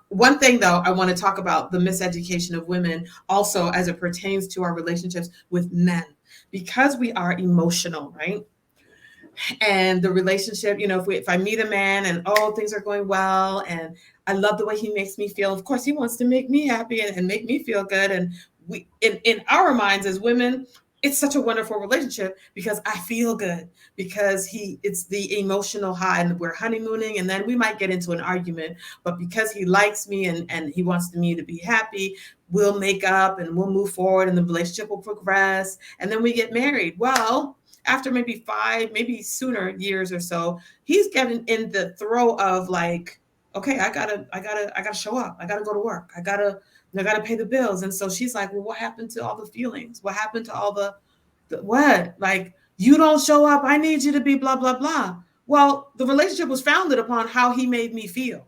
Speaker 2: One thing, though, I want to talk about the miseducation of women also as it pertains to our relationships with men, because we are emotional, right? And the relationship, if I meet a man and, oh, things are going well and I love the way he makes me feel, of course he wants to make me happy and make me feel good. And we in our minds as women, it's such a wonderful relationship because I feel good, because it's the emotional high, and we're honeymooning, and then we might get into an argument, but because he likes me and he wants me to be happy, we'll make up and we'll move forward and the relationship will progress, and then we get married. Well, after maybe 5, maybe sooner years or so, he's getting in the throw of like, okay, I gotta show up. I gotta go to work. I gotta pay the bills. And so she's like, well, what happened to all the feelings? What happened to all the what? Like, you don't show up. I need you to be blah, blah, blah. Well, the relationship was founded upon how he made me feel.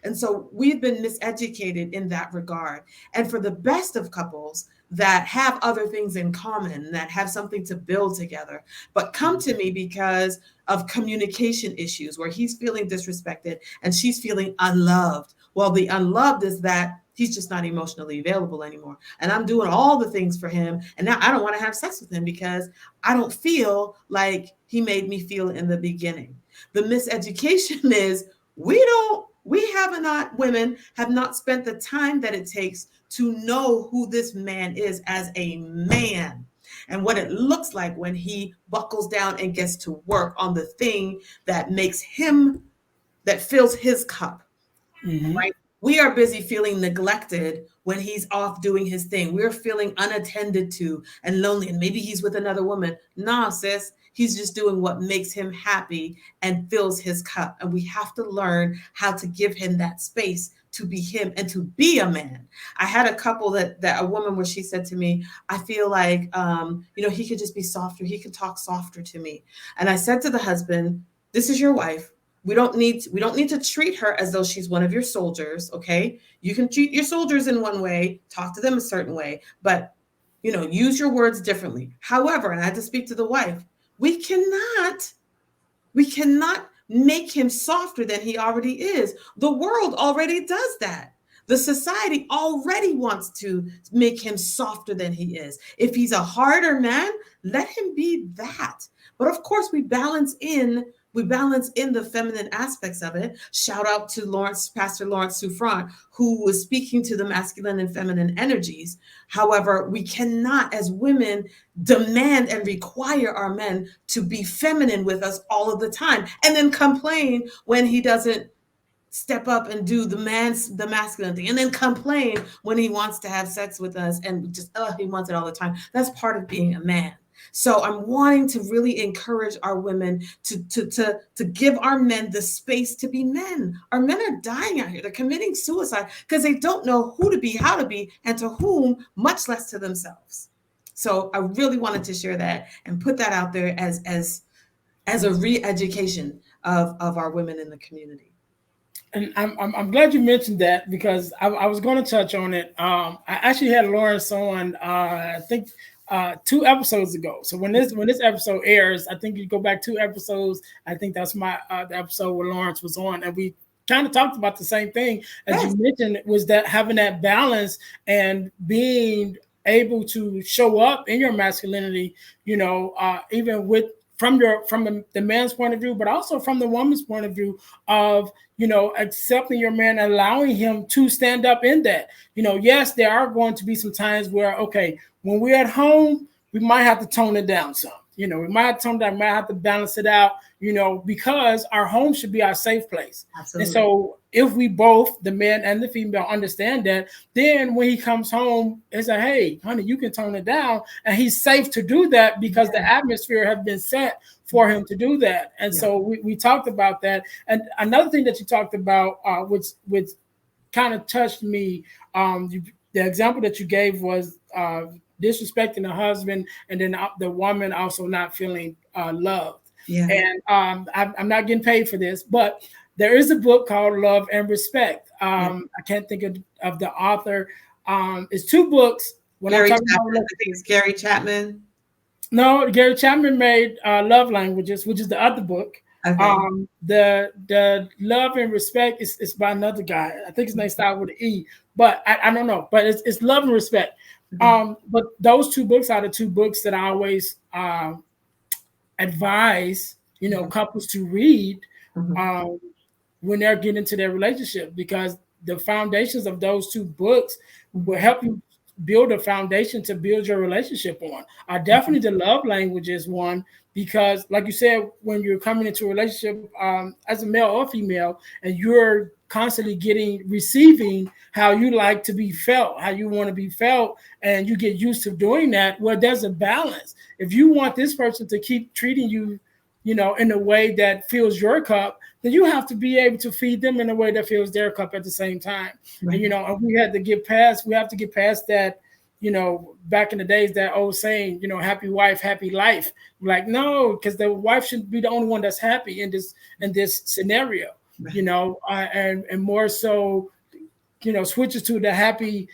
Speaker 2: And so we've been miseducated in that regard. And for the best of couples that have other things in common, that have something to build together, but come to me because of communication issues where he's feeling disrespected and she's feeling unloved. Well, the unloved is that he's just not emotionally available anymore. And I'm doing all the things for him. And now I don't want to have sex with him because I don't feel like he made me feel in the beginning. The miseducation is, women have not spent the time that it takes to know who this man is as a man and what it looks like when he buckles down and gets to work on the thing that makes him, that fills his cup.
Speaker 1: Mm-hmm.
Speaker 2: Right? We are busy feeling neglected when he's off doing his thing. We're feeling unattended to and lonely, and maybe he's with another woman. Nah, sis, he's just doing what makes him happy and fills his cup. And we have to learn how to give him that space to be him and to be a man. I had a couple that a woman where she said to me, I feel like, he could just be softer. He could talk softer to me. And I said to the husband, this is your wife. We don't need to treat her as though she's one of your soldiers. Okay. You can treat your soldiers in one way, talk to them a certain way, but use your words differently. However, and I had to speak to the wife, we cannot make him softer than he already is. The world already does that. The society already wants to make him softer than he is. If he's a harder man, let him be that. But of course, we balance in the feminine aspects of it. Shout out to Pastor Lawrence Souffrant, who was speaking to the masculine and feminine energies. However, we cannot, as women, demand and require our men to be feminine with us all of the time and then complain when he doesn't step up and do the masculine thing, and then complain when he wants to have sex with us and just he wants it all the time. That's part of being a man. So I'm wanting to really encourage our women to give our men the space to be men. Our men are dying out here. They're committing suicide because they don't know who to be, how to be, and to whom, much less to themselves. So I really wanted to share that and put that out there as a re-education of our women in the community.
Speaker 1: And I'm glad you mentioned that, because I was going to touch on it. I actually had Lawrence on, I think 2 episodes ago. So when this episode airs, I think you go back 2 episodes. I think that's the episode where Lawrence was on, and we kind of talked about the same thing as you mentioned, was that having that balance and being able to show up in your masculinity, even from the man's point of view, but also from the woman's point of view of, accepting your man, allowing him to stand up in that. Yes, there are going to be some times where, okay, when we're at home, we might have to tone it down some. We might have to tone it down, we might have to balance it out, because our home should be our safe place. Absolutely. And so if we both, the man and the female, understand that, then when he comes home, it's like, hey, honey, you can tone it down. And he's safe to do that because the atmosphere has been set for him to do that. And so we talked about that. And another thing that you talked about, which kind of touched me, the example that you gave was disrespecting the husband, and then the woman also not feeling loved. Yeah. And I'm not getting paid for this, but there is a book called Love and Respect. I can't think of the author. It's 2 books.
Speaker 2: Gary Chapman, I think it's Gary Chapman.
Speaker 1: No, Gary Chapman made Love Languages, which is the other book. Okay. The Love and Respect is by another guy. I think his name starts with an E, but I don't know. But it's Love and Respect. But those 2 books are the 2 books that I always advise couples to read when they're getting into their relationship, because the foundations of those 2 books will help you build a foundation to build your relationship on. Definitely the Love Languages one, because like you said, when you're coming into a relationship as a male or female, and you're constantly receiving how you like to be felt, how you want to be felt, and you get used to doing that, well, there's a balance. If you want this person to keep treating you, in a way that fills your cup, then you have to be able to feed them in a way that fills their cup at the same time. Right. And we have to get past that, back in the days, that old saying, happy wife, happy life. Like, no, because the wife shouldn't be the only one that's happy in this scenario, right. And more so, switches to the happy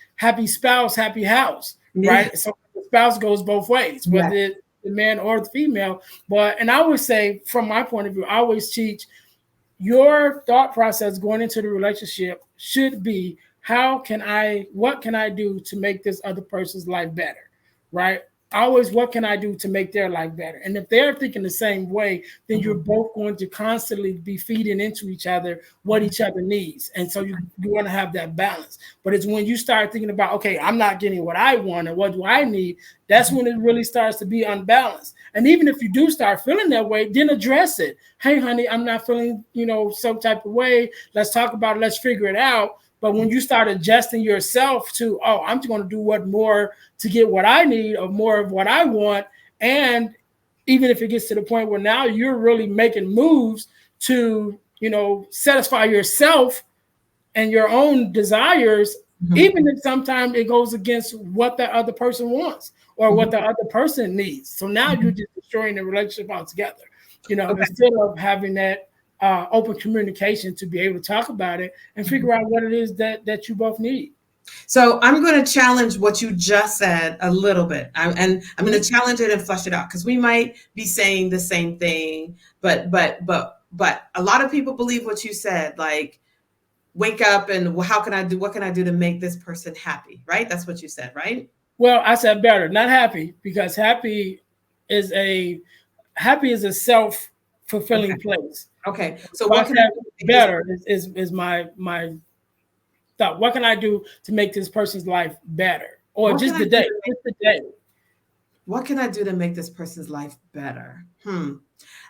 Speaker 1: spouse, happy house, right? So the spouse goes both ways, whether it's the man or the female. And I would say, from my point of view, I always teach, your thought process going into the relationship should be, what can I do to make this other person's life better, right? Always, what can I do to make their life better? And if they're thinking the same way, then you're both going to constantly be feeding into each other what each other needs. And so you want to have that balance. But it's when you start thinking about, okay, I'm not getting what I want, and what do I need? That's when it really starts to be unbalanced. And even if you do start feeling that way, then address it. Hey, honey, I'm not feeling, some type of way. Let's talk about it. Let's figure it out. But when you start adjusting yourself to, I'm just going to do what more to get what I need, or more of what I want, and even if it gets to the point where now you're really making moves to, satisfy yourself and your own desires,
Speaker 2: Mhm.
Speaker 1: even if sometimes it goes against what the other person wants or what
Speaker 2: Mhm.
Speaker 1: the other person needs. So now you're
Speaker 2: Mhm.
Speaker 1: just destroying the relationship altogether.
Speaker 2: Okay.
Speaker 1: Instead of having that open communication to be able to talk about it and figure out what it is that you both need.
Speaker 2: So I'm going to challenge what you just said a little bit, and I'm going to
Speaker 1: Mhm.
Speaker 2: challenge it and flush it out because we might be saying the same thing, but a lot of people believe what you said, like wake up and well, how can I do? What can I do to make this person happy? Right? That's what you said, right?
Speaker 1: Well, I said better, not happy, because is a happy is a self
Speaker 2: Okay.
Speaker 1: fulfilling place.
Speaker 2: Okay. So
Speaker 1: So I
Speaker 2: what can I
Speaker 1: said
Speaker 2: do to make this?
Speaker 1: better is my thought. What can I do to make this person's life better, or
Speaker 2: What can
Speaker 1: just
Speaker 2: I
Speaker 1: the
Speaker 2: do
Speaker 1: day,
Speaker 2: to make?
Speaker 1: just the day?
Speaker 2: What can I do to make this person's life better?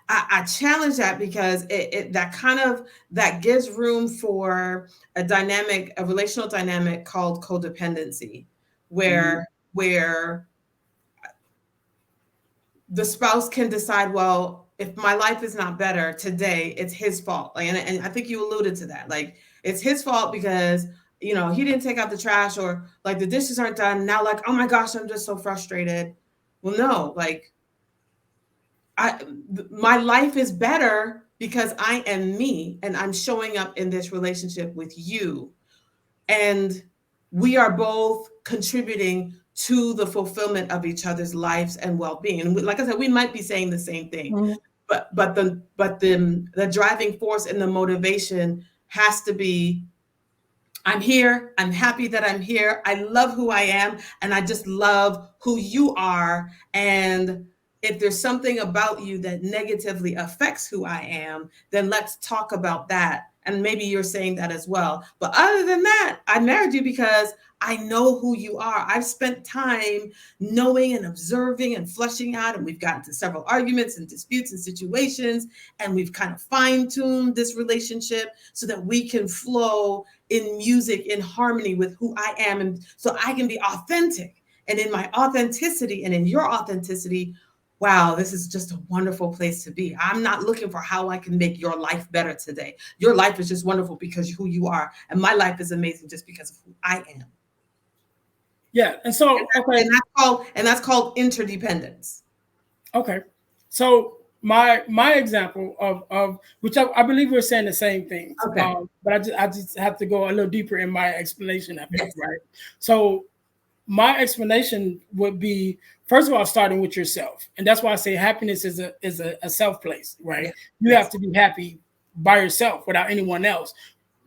Speaker 2: I challenge that because that kind of that gives room for a relational dynamic called codependency,
Speaker 1: Mhm.
Speaker 2: where the spouse can decide, well, if my life is not better today, it's his fault. Like, and I think you alluded to that. Like, it's his fault because, he didn't take out the trash or like the dishes aren't done. Now, like, oh my gosh, I'm just so frustrated. Well, no, like, I my life is better because I am me and I'm showing up in this relationship with you, and we are both contributing to the fulfillment of each other's lives and well-being. And like I said, we might be saying the same thing,
Speaker 1: Mhm.
Speaker 2: but the driving force and the motivation has to be, I'm here. I'm happy that I'm here. I love who I am. And I just love who you are. And if there's something about you that negatively affects who I am, then let's talk about that. And maybe you're saying that as well. But other than that, I married you because I know who you are. I've spent time knowing and observing and fleshing out, and we've gotten to several arguments and disputes and situations, and we've kind of fine tuned this relationship so that we can flow in music, in harmony with who I am. And so I can be authentic. And in my authenticity and in your authenticity, wow, this is just a wonderful place to be. I'm not looking for how I can make your life better today. Your life is just wonderful because of who you are. And my life is amazing just because of who I am.
Speaker 1: Yeah, and so okay,
Speaker 2: And that's called interdependence.
Speaker 1: okay. So my example of which I believe we're saying the same things,
Speaker 2: Okay.
Speaker 1: but I just have to go a little deeper in my explanation of it,
Speaker 2: Yes.
Speaker 1: right? So my explanation would be, first of all, starting with yourself, and that's why I say happiness is a self place, right?
Speaker 2: Yes.
Speaker 1: You
Speaker 2: Yes.
Speaker 1: have to be happy by yourself without anyone else,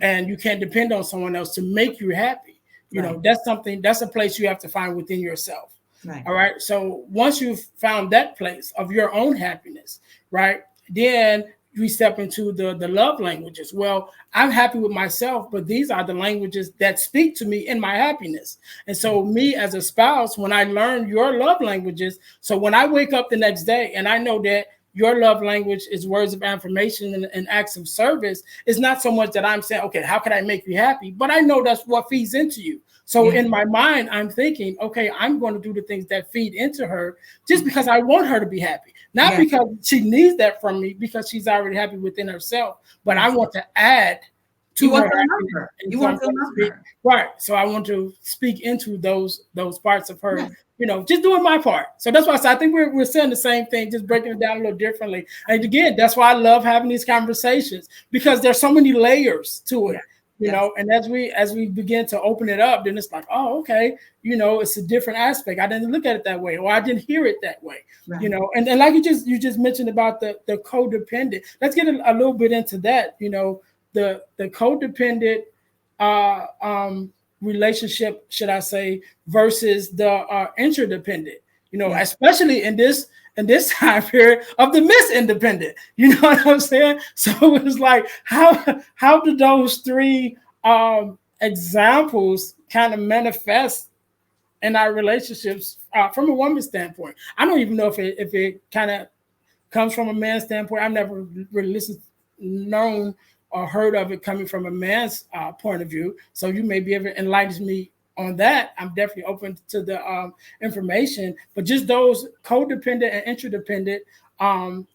Speaker 1: and you can't depend on someone else to make you happy.
Speaker 2: Right.
Speaker 1: That's a place you have to find within yourself.
Speaker 2: Right.
Speaker 1: All right. So once you've found that place of your own happiness, right, then we step into the love languages. Well, I'm happy with myself, but these are the languages that speak to me in my happiness. And so, me as a spouse, when I learn your love languages, so when I wake up the next day and I know that your love language is words of affirmation and acts of service, it's not so much that I'm saying, okay, how can I make you happy? But I know that's what feeds into you. So
Speaker 2: Yeah.
Speaker 1: in my mind, I'm thinking, okay, I'm going to do the things that feed into her just because I want her to be happy, not
Speaker 2: Yeah.
Speaker 1: because she needs that from me, because she's already happy within herself. But I
Speaker 2: Yes.
Speaker 1: want to add
Speaker 2: You
Speaker 1: to
Speaker 2: want
Speaker 1: her
Speaker 2: to love
Speaker 1: happiness,
Speaker 2: her.
Speaker 1: and
Speaker 2: You
Speaker 1: so
Speaker 2: want
Speaker 1: I'm
Speaker 2: to
Speaker 1: going to
Speaker 2: love
Speaker 1: speak
Speaker 2: her.
Speaker 1: right. So I want to speak into those parts of her.
Speaker 2: Yes.
Speaker 1: Just doing my part. So that's why I said I think we're saying the same thing, just breaking it down a little differently. And again, that's why I love having these conversations, because there's so many layers to
Speaker 2: Yes.
Speaker 1: it.
Speaker 2: Yes.
Speaker 1: And as we begin to open it up, then it's like, oh, okay, it's a different aspect. I didn't look at it that way, or I didn't hear it that way.
Speaker 2: Right.
Speaker 1: And like you just mentioned about the codependent. Let's get a little bit into that. The codependent uh, um, relationship, should I say, versus the interdependent.
Speaker 2: Yes.
Speaker 1: Especially in this time period of the Miss Independent. You know what I'm saying? So it was like, how do those three examples kind of manifest in our relationships from a woman's standpoint? I don't even know if it kind of comes from a man's standpoint. I've never really known or heard of it coming from a man's point of view. So you may be able to enlighten me on that. I'm definitely open to the information. But just those codependent and interdependent,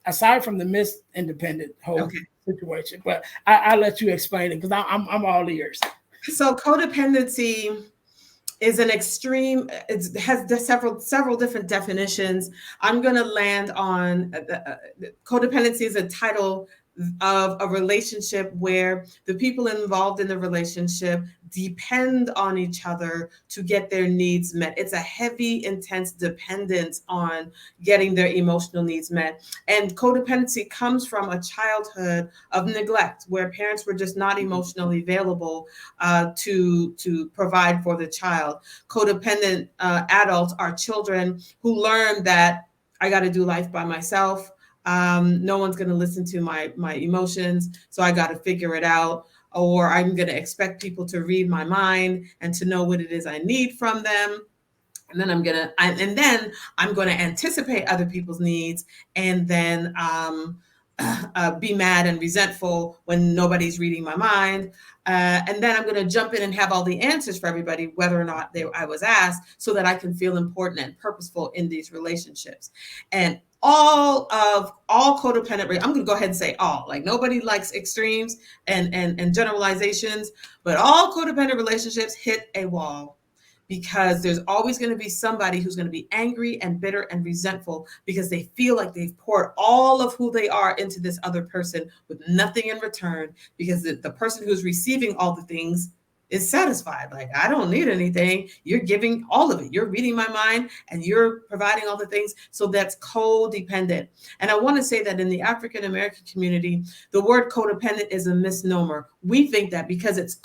Speaker 1: aside from the Miss Independent whole
Speaker 2: Okay.
Speaker 1: situation. But I'll let you explain it because I'm all ears.
Speaker 2: So codependency is an extreme. It has several different definitions. I'm going to land on codependency is a title of a relationship where the people involved in the relationship depend on each other to get their needs met. It's a heavy, intense dependence on getting their emotional needs met. And codependency comes from a childhood of neglect where parents were just not emotionally available to provide for the child. Codependent adults are children who learn that I got to do life by myself. No one's going to listen to my emotions, so I got to figure it out. Or I'm going to expect people to read my mind and to know what it is I need from them. And then I'm going to anticipate other people's needs, and then be mad and resentful when nobody's reading my mind. And then I'm going to jump in and have all the answers for everybody, whether or not I was asked, so that I can feel important and purposeful in these relationships. And all codependent, I'm going to go ahead and say all, like nobody likes extremes and generalizations, but all codependent relationships hit a wall, because there's always going to be somebody who's going to be angry and bitter and resentful because they feel like they've poured all of who they are into this other person with nothing in return, because the person who's receiving all the things is satisfied. Like, I don't need anything. You're giving all of it. You're reading my mind and you're providing all the things. So that's codependent. And I want to say that in the African American community, the word codependent is a misnomer. We think that because it's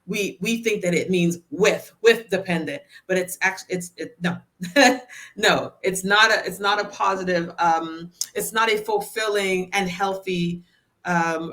Speaker 2: we think that it means with dependent, but it's actually no. No, it's not a positive, it's not a fulfilling and healthy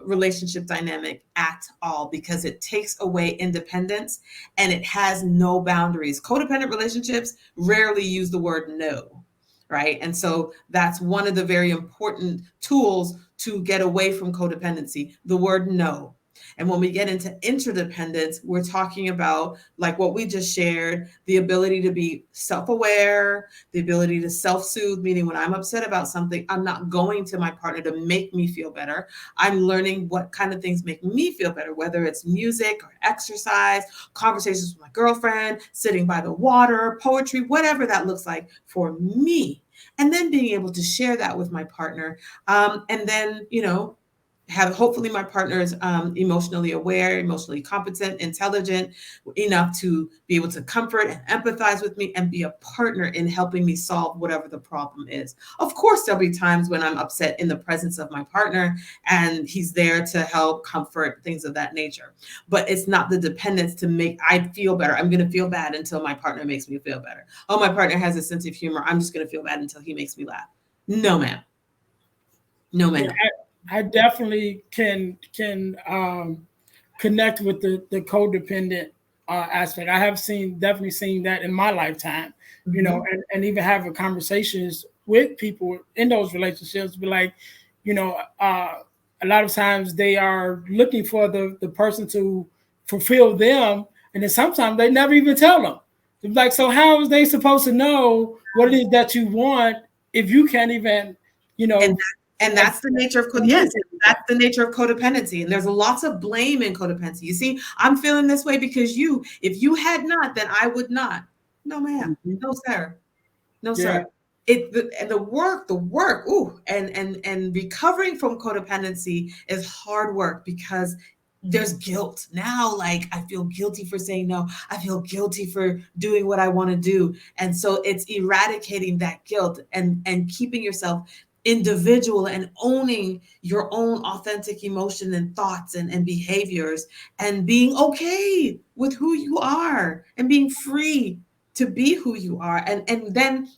Speaker 2: relationship dynamic at all, because it takes away independence and it has no boundaries. Codependent relationships rarely use the word no, right? And so that's one of the very important tools to get away from codependency, the word no. And when we get into interdependence, we're talking about, like what we just shared, the ability to be self-aware, the ability to self-soothe, meaning when I'm upset about something, I'm not going to my partner to make me feel better. I'm learning what kind of things make me feel better, whether it's music or exercise, conversations with my girlfriend, sitting by the water, poetry, whatever that looks like for me. And then being able to share that with my partner. And then, have hopefully my partner is emotionally aware, emotionally competent, intelligent enough to be able to comfort and empathize with me and be a partner in helping me solve whatever the problem is. Of course, there'll be times when I'm upset in the presence of my partner and he's there to help comfort, things of that nature. But it's not the dependence to make I feel better. I'm going to feel bad until my partner makes me feel better. Oh, my partner has a sense of humor. I'm just going to feel bad until he makes me laugh. No, ma'am. No, ma'am.
Speaker 1: Yeah, I definitely can connect with the codependent aspect. I have definitely seen that in my lifetime, and even having conversations with people in those relationships, be like, a lot of times they are looking for the person to fulfill them, and then sometimes they never even tell them. It's like, so how is they supposed to know what it is that you want if you can't even, you
Speaker 2: And
Speaker 1: know,
Speaker 2: and that's the nature of yes, that's the nature of codependency. And there's lots of blame in codependency. You see, I'm feeling this way because if you had not, then I would not. No, ma'am. No, sir. No,
Speaker 1: Yeah.
Speaker 2: sir. The work, and recovering from codependency is hard work, because there's guilt now. Like, I feel guilty for saying no. I feel guilty for doing what I want to do. And so it's eradicating that guilt and keeping yourself individual and owning your own authentic emotion and thoughts and behaviors, and being okay with who you are and being free to be who you are. And then,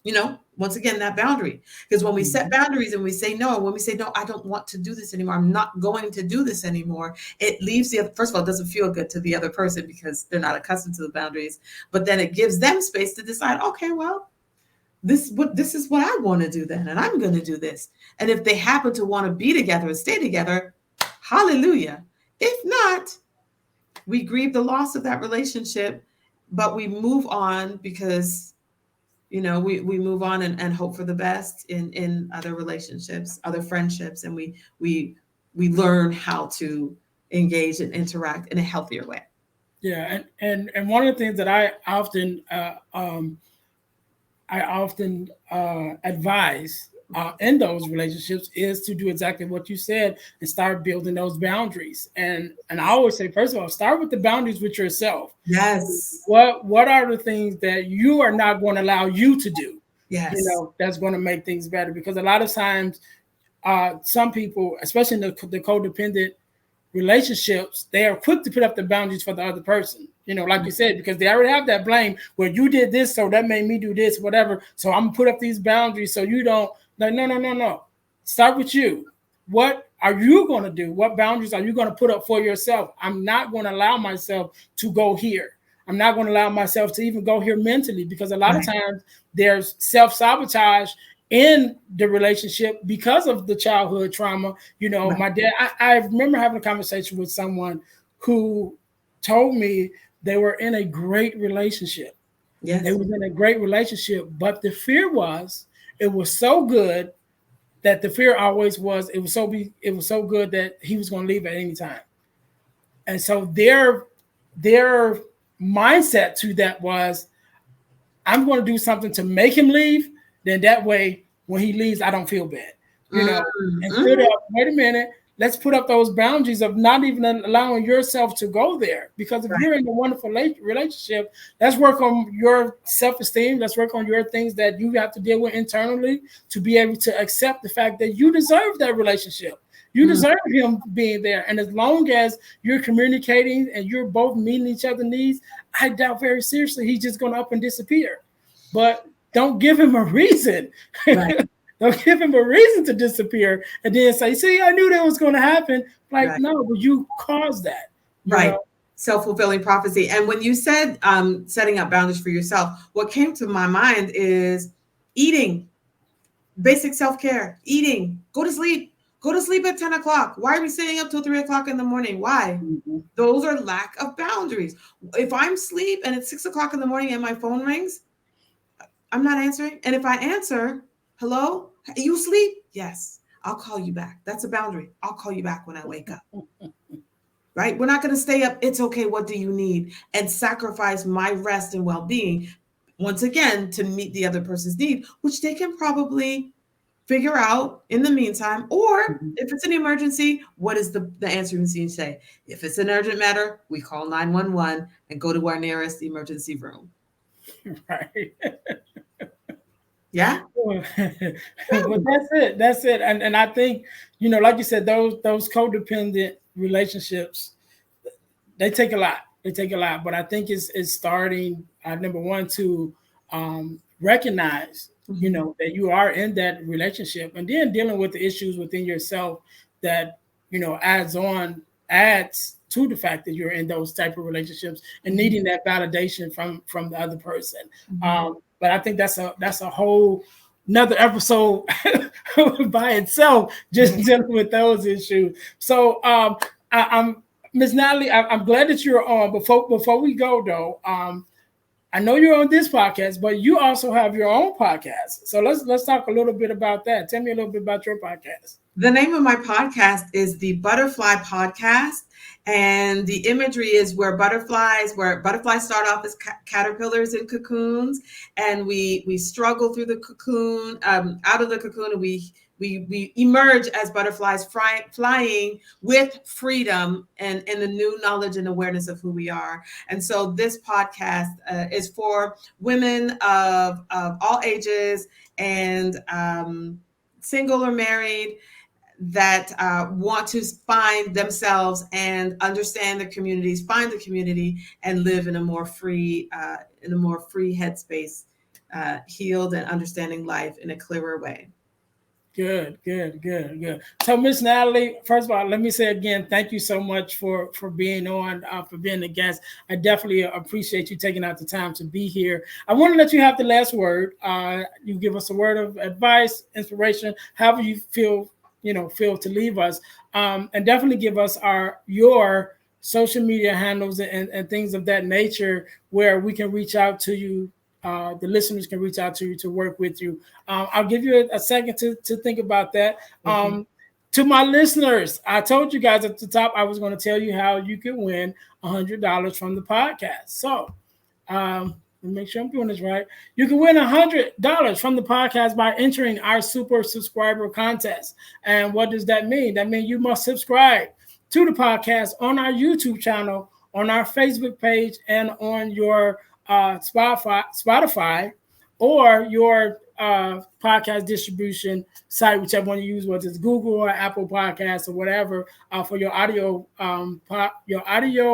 Speaker 2: once again, that boundary. Because when we set boundaries and we say no, and when we say, no, I don't want to do this anymore, I'm not going to do this anymore, it leaves first of all, it doesn't feel good to the other person because they're not accustomed to the boundaries. But then it gives them space to decide, okay, well, this is what I want to do then, and I'm going to do this. And if they happen to want to be together and stay together, hallelujah. If not, we grieve the loss of that relationship, but we move on, because we move on and hope for the best in other relationships, other friendships, and we we learn how to engage and interact in a healthier way.
Speaker 1: Yeah, and one of the things that I often advise in those relationships is to do exactly what you said and start building those boundaries. And I always say, first of all, start with the boundaries with yourself.
Speaker 2: Yes.
Speaker 1: What are the things that you are not going to allow you to do?
Speaker 2: Yes.
Speaker 1: That's going to make things better. Because a lot of times, some people, especially in the codependent relationships, they are quick to put up the boundaries for the other person. Like you said, because they already have that blame. Well, you did this, so that made me do this, whatever. So I'm gonna put up these boundaries so you don't. Like, no, no, no, no. Start with you. What are you going to do? What boundaries are you going to put up for yourself? I'm not going to allow myself to go here. I'm not going to allow myself to even go here mentally, because a lot of
Speaker 2: Right.
Speaker 1: times there's self-sabotage in the relationship because of the childhood trauma.
Speaker 2: Right.
Speaker 1: My dad, I remember having a conversation with someone who told me they were in a great relationship. They
Speaker 2: Yes.
Speaker 1: was in a great relationship, but the fear was it was so good that the fear always was it was so good that he was going to leave at any time. And so their mindset to that was, I'm going to do something to make him leave. Then that way, when he leaves, I don't feel bad. Instead of,
Speaker 2: Mm-hmm.
Speaker 1: wait a minute, let's put up those boundaries of not even allowing yourself to go there. Because if
Speaker 2: Right.
Speaker 1: you're in a wonderful relationship, let's work on your self-esteem. Let's work on your things that you have to deal with internally to be able to accept the fact that you deserve that relationship. You
Speaker 2: Mm.
Speaker 1: deserve him being there. And as long as you're communicating and you're both meeting each other's needs, I doubt very seriously he's just going to up and disappear. But don't give him a reason.
Speaker 2: Right.
Speaker 1: Don't give him a reason to disappear and then say, see, I knew that was going to happen. Like,
Speaker 2: Right.
Speaker 1: no, but you caused that, you
Speaker 2: Right.
Speaker 1: know?
Speaker 2: Self-fulfilling prophecy. And when you said setting up boundaries for yourself, what came to my mind is eating, basic self-care, eating, go to sleep. Go to sleep at 10 o'clock. Why are we staying up till 3 o'clock in the morning? Why?
Speaker 1: Mhm.
Speaker 2: Those are lack of boundaries. If I'm asleep and it's 6 o'clock in the morning and my phone rings, I'm not answering. And if I answer, hello, you sleep? Yes, I'll call you back. That's a boundary. I'll call you back when I wake up. Right? We're not going to stay up. It's okay. What do you need? And sacrifice my rest and well being, once again, to meet the other person's need, which they can probably figure out in the meantime. Or
Speaker 1: Mhm.
Speaker 2: if it's an emergency, what is the answering machine say? If it's an urgent matter, we call 911 and go to our nearest emergency room.
Speaker 1: Right.
Speaker 2: Yeah?
Speaker 1: Well, that's it. That's it. And I think, like you said, those codependent relationships, they take a lot. They take a lot. But I think it's starting, number one, to recognize,
Speaker 2: Mhm.
Speaker 1: that you are in that relationship, and then dealing with the issues within yourself that, adds to the fact that you're in those type of relationships and
Speaker 2: Mhm.
Speaker 1: needing that validation from the other person.
Speaker 2: Mhm.
Speaker 1: But I think that's a whole another episode by itself, just
Speaker 2: Mhm.
Speaker 1: dealing with those issues. So I'm Miss Natalie, I'm glad that you're on. Before we go though, I know you're on this podcast, but you also have your own podcast. So let's talk a little bit about that. Tell me a little bit about your podcast.
Speaker 2: The name of my podcast is the Butterfly Podcast. And the imagery is where butterflies start off as caterpillars in cocoons, and we struggle through the cocoon, out of the cocoon, and we emerge as butterflies, flying with freedom and the new knowledge and awareness of who we are. And so this podcast is for women of all ages, and single or married, that want to find themselves and understand the communities, find the community, and live in a more free headspace, healed and understanding life in a clearer way.
Speaker 1: Good, good, good, good. So, Miss Natalie, first of all, let me say again, thank you so much for being on, for being a guest. I definitely appreciate you taking out the time to be here. I want to let you have the last word. You give us a word of advice, inspiration, however you feel to leave us, and definitely give us your social media handles and things of that nature where we can reach out to you. The listeners can reach out to you to work with you. I'll give you a second to think about that.
Speaker 2: Okay.
Speaker 1: To my listeners, I told you guys at the top I was going to tell you how you could win $100 from the podcast. So, let me make sure I'm doing this right. You can win $100 from the podcast by entering our super subscriber contest. And what does that mean? That means you must subscribe to the podcast on our YouTube channel, on our Facebook page, and on your Spotify or your podcast distribution site, whichever one you use, whether it's Google or Apple Podcasts or whatever, for your audio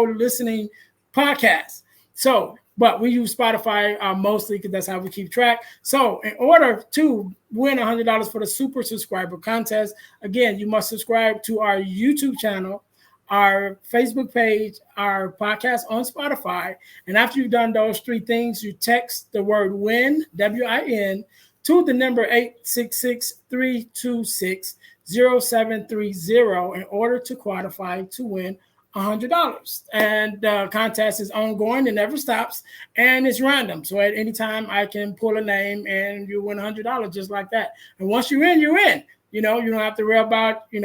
Speaker 1: listening podcast. So, but we use Spotify mostly because that's how we keep track. So in order to win $100 for the super subscriber contest, again, you must subscribe to our YouTube channel, our Facebook page, our podcast on Spotify. And after you've done those three things, you text the word WIN, W-I-N, to the number 866-326-0730 in order to qualify to win $100. And the contest is ongoing. It never stops. And it's random. So at any time, I can pull a name and you win $100 just like that. And once you're in, you're in. You know, you don't have to worry about, did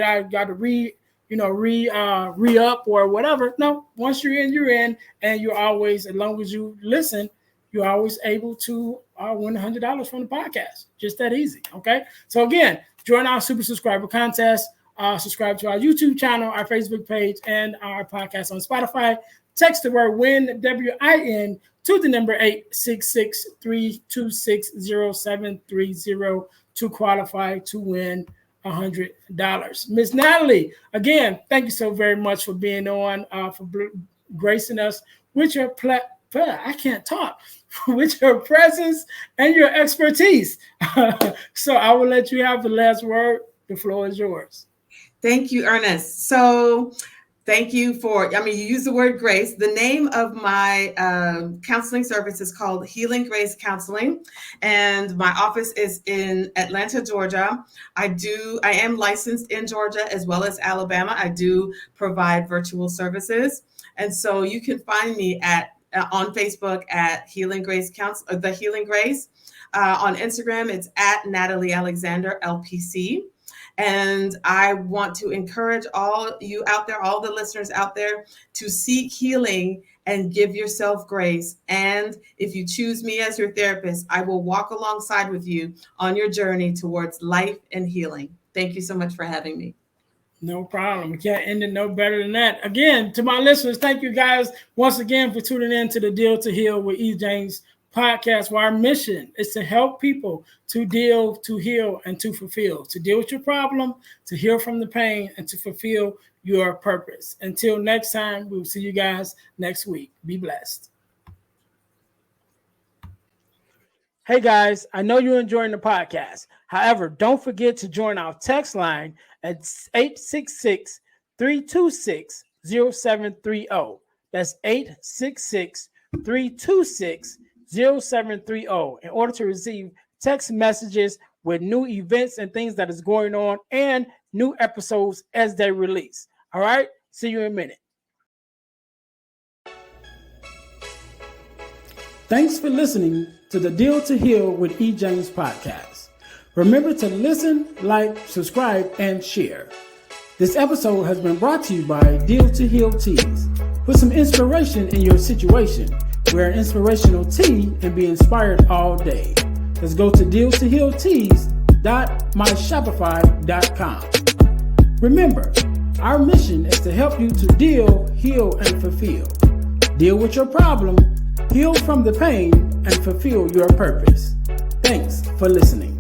Speaker 1: I got to re-up or whatever. No, once you're in. And you're always, as long as you listen, you're always able to win $100 from the podcast. Just that easy. Okay. So again, join our super subscriber contest. Subscribe to our YouTube channel, our Facebook page, and our podcast on Spotify. Text the word WIN, W-I-N, to the number 866-326-0730 to qualify to win $100. Miss Natalie, again, thank you so very much for being on, for gracing us with your I can't talk, with your presence and your expertise. So I will let you have the last word. The floor is yours.
Speaker 2: Thank you, Ernest. So thank you you use the word grace. The name of my counseling service is called Healing Grace Counseling, and my office is in Atlanta, Georgia. I am licensed in Georgia as well as Alabama. I do provide virtual services. And so you can find me on Facebook at Healing Grace The Healing Grace. On Instagram, it's at Natalie Alexander, LPC. And I want to encourage all you out there, all the listeners out there, to seek healing and give yourself grace. And if you choose me as your therapist, I will walk alongside with you on your journey towards life and healing. Thank you so much for having me.
Speaker 1: No problem. We can't end it no better than that. Again, to my listeners, thank you guys once again for tuning in to the Deal to Heal with E. James podcast, where our mission is to help people to deal, to heal, and to fulfill, to deal with your problem, to heal from the pain, and to fulfill your purpose. Until next time, we'll see you guys next week. Be blessed. Hey guys, I know you're enjoying the podcast. However, don't forget to join our text line at 866-326-0730. That's 866-326-0730 in order to receive text messages with new events and things that is going on and new episodes as they release. All right, see you in a minute. Thanks for listening to the Deal to Heal with E. James podcast. Remember to listen, like, subscribe, and share. This episode has been brought to you by Deal to Heal Teas. Put some inspiration in your situation. Wear an inspirational tea and be inspired all day. Let's go to dealtohealteas.myshopify.com. Remember, our mission is to help you to deal, heal, and fulfill. Deal with your problem, heal from the pain, and fulfill your purpose. Thanks for listening.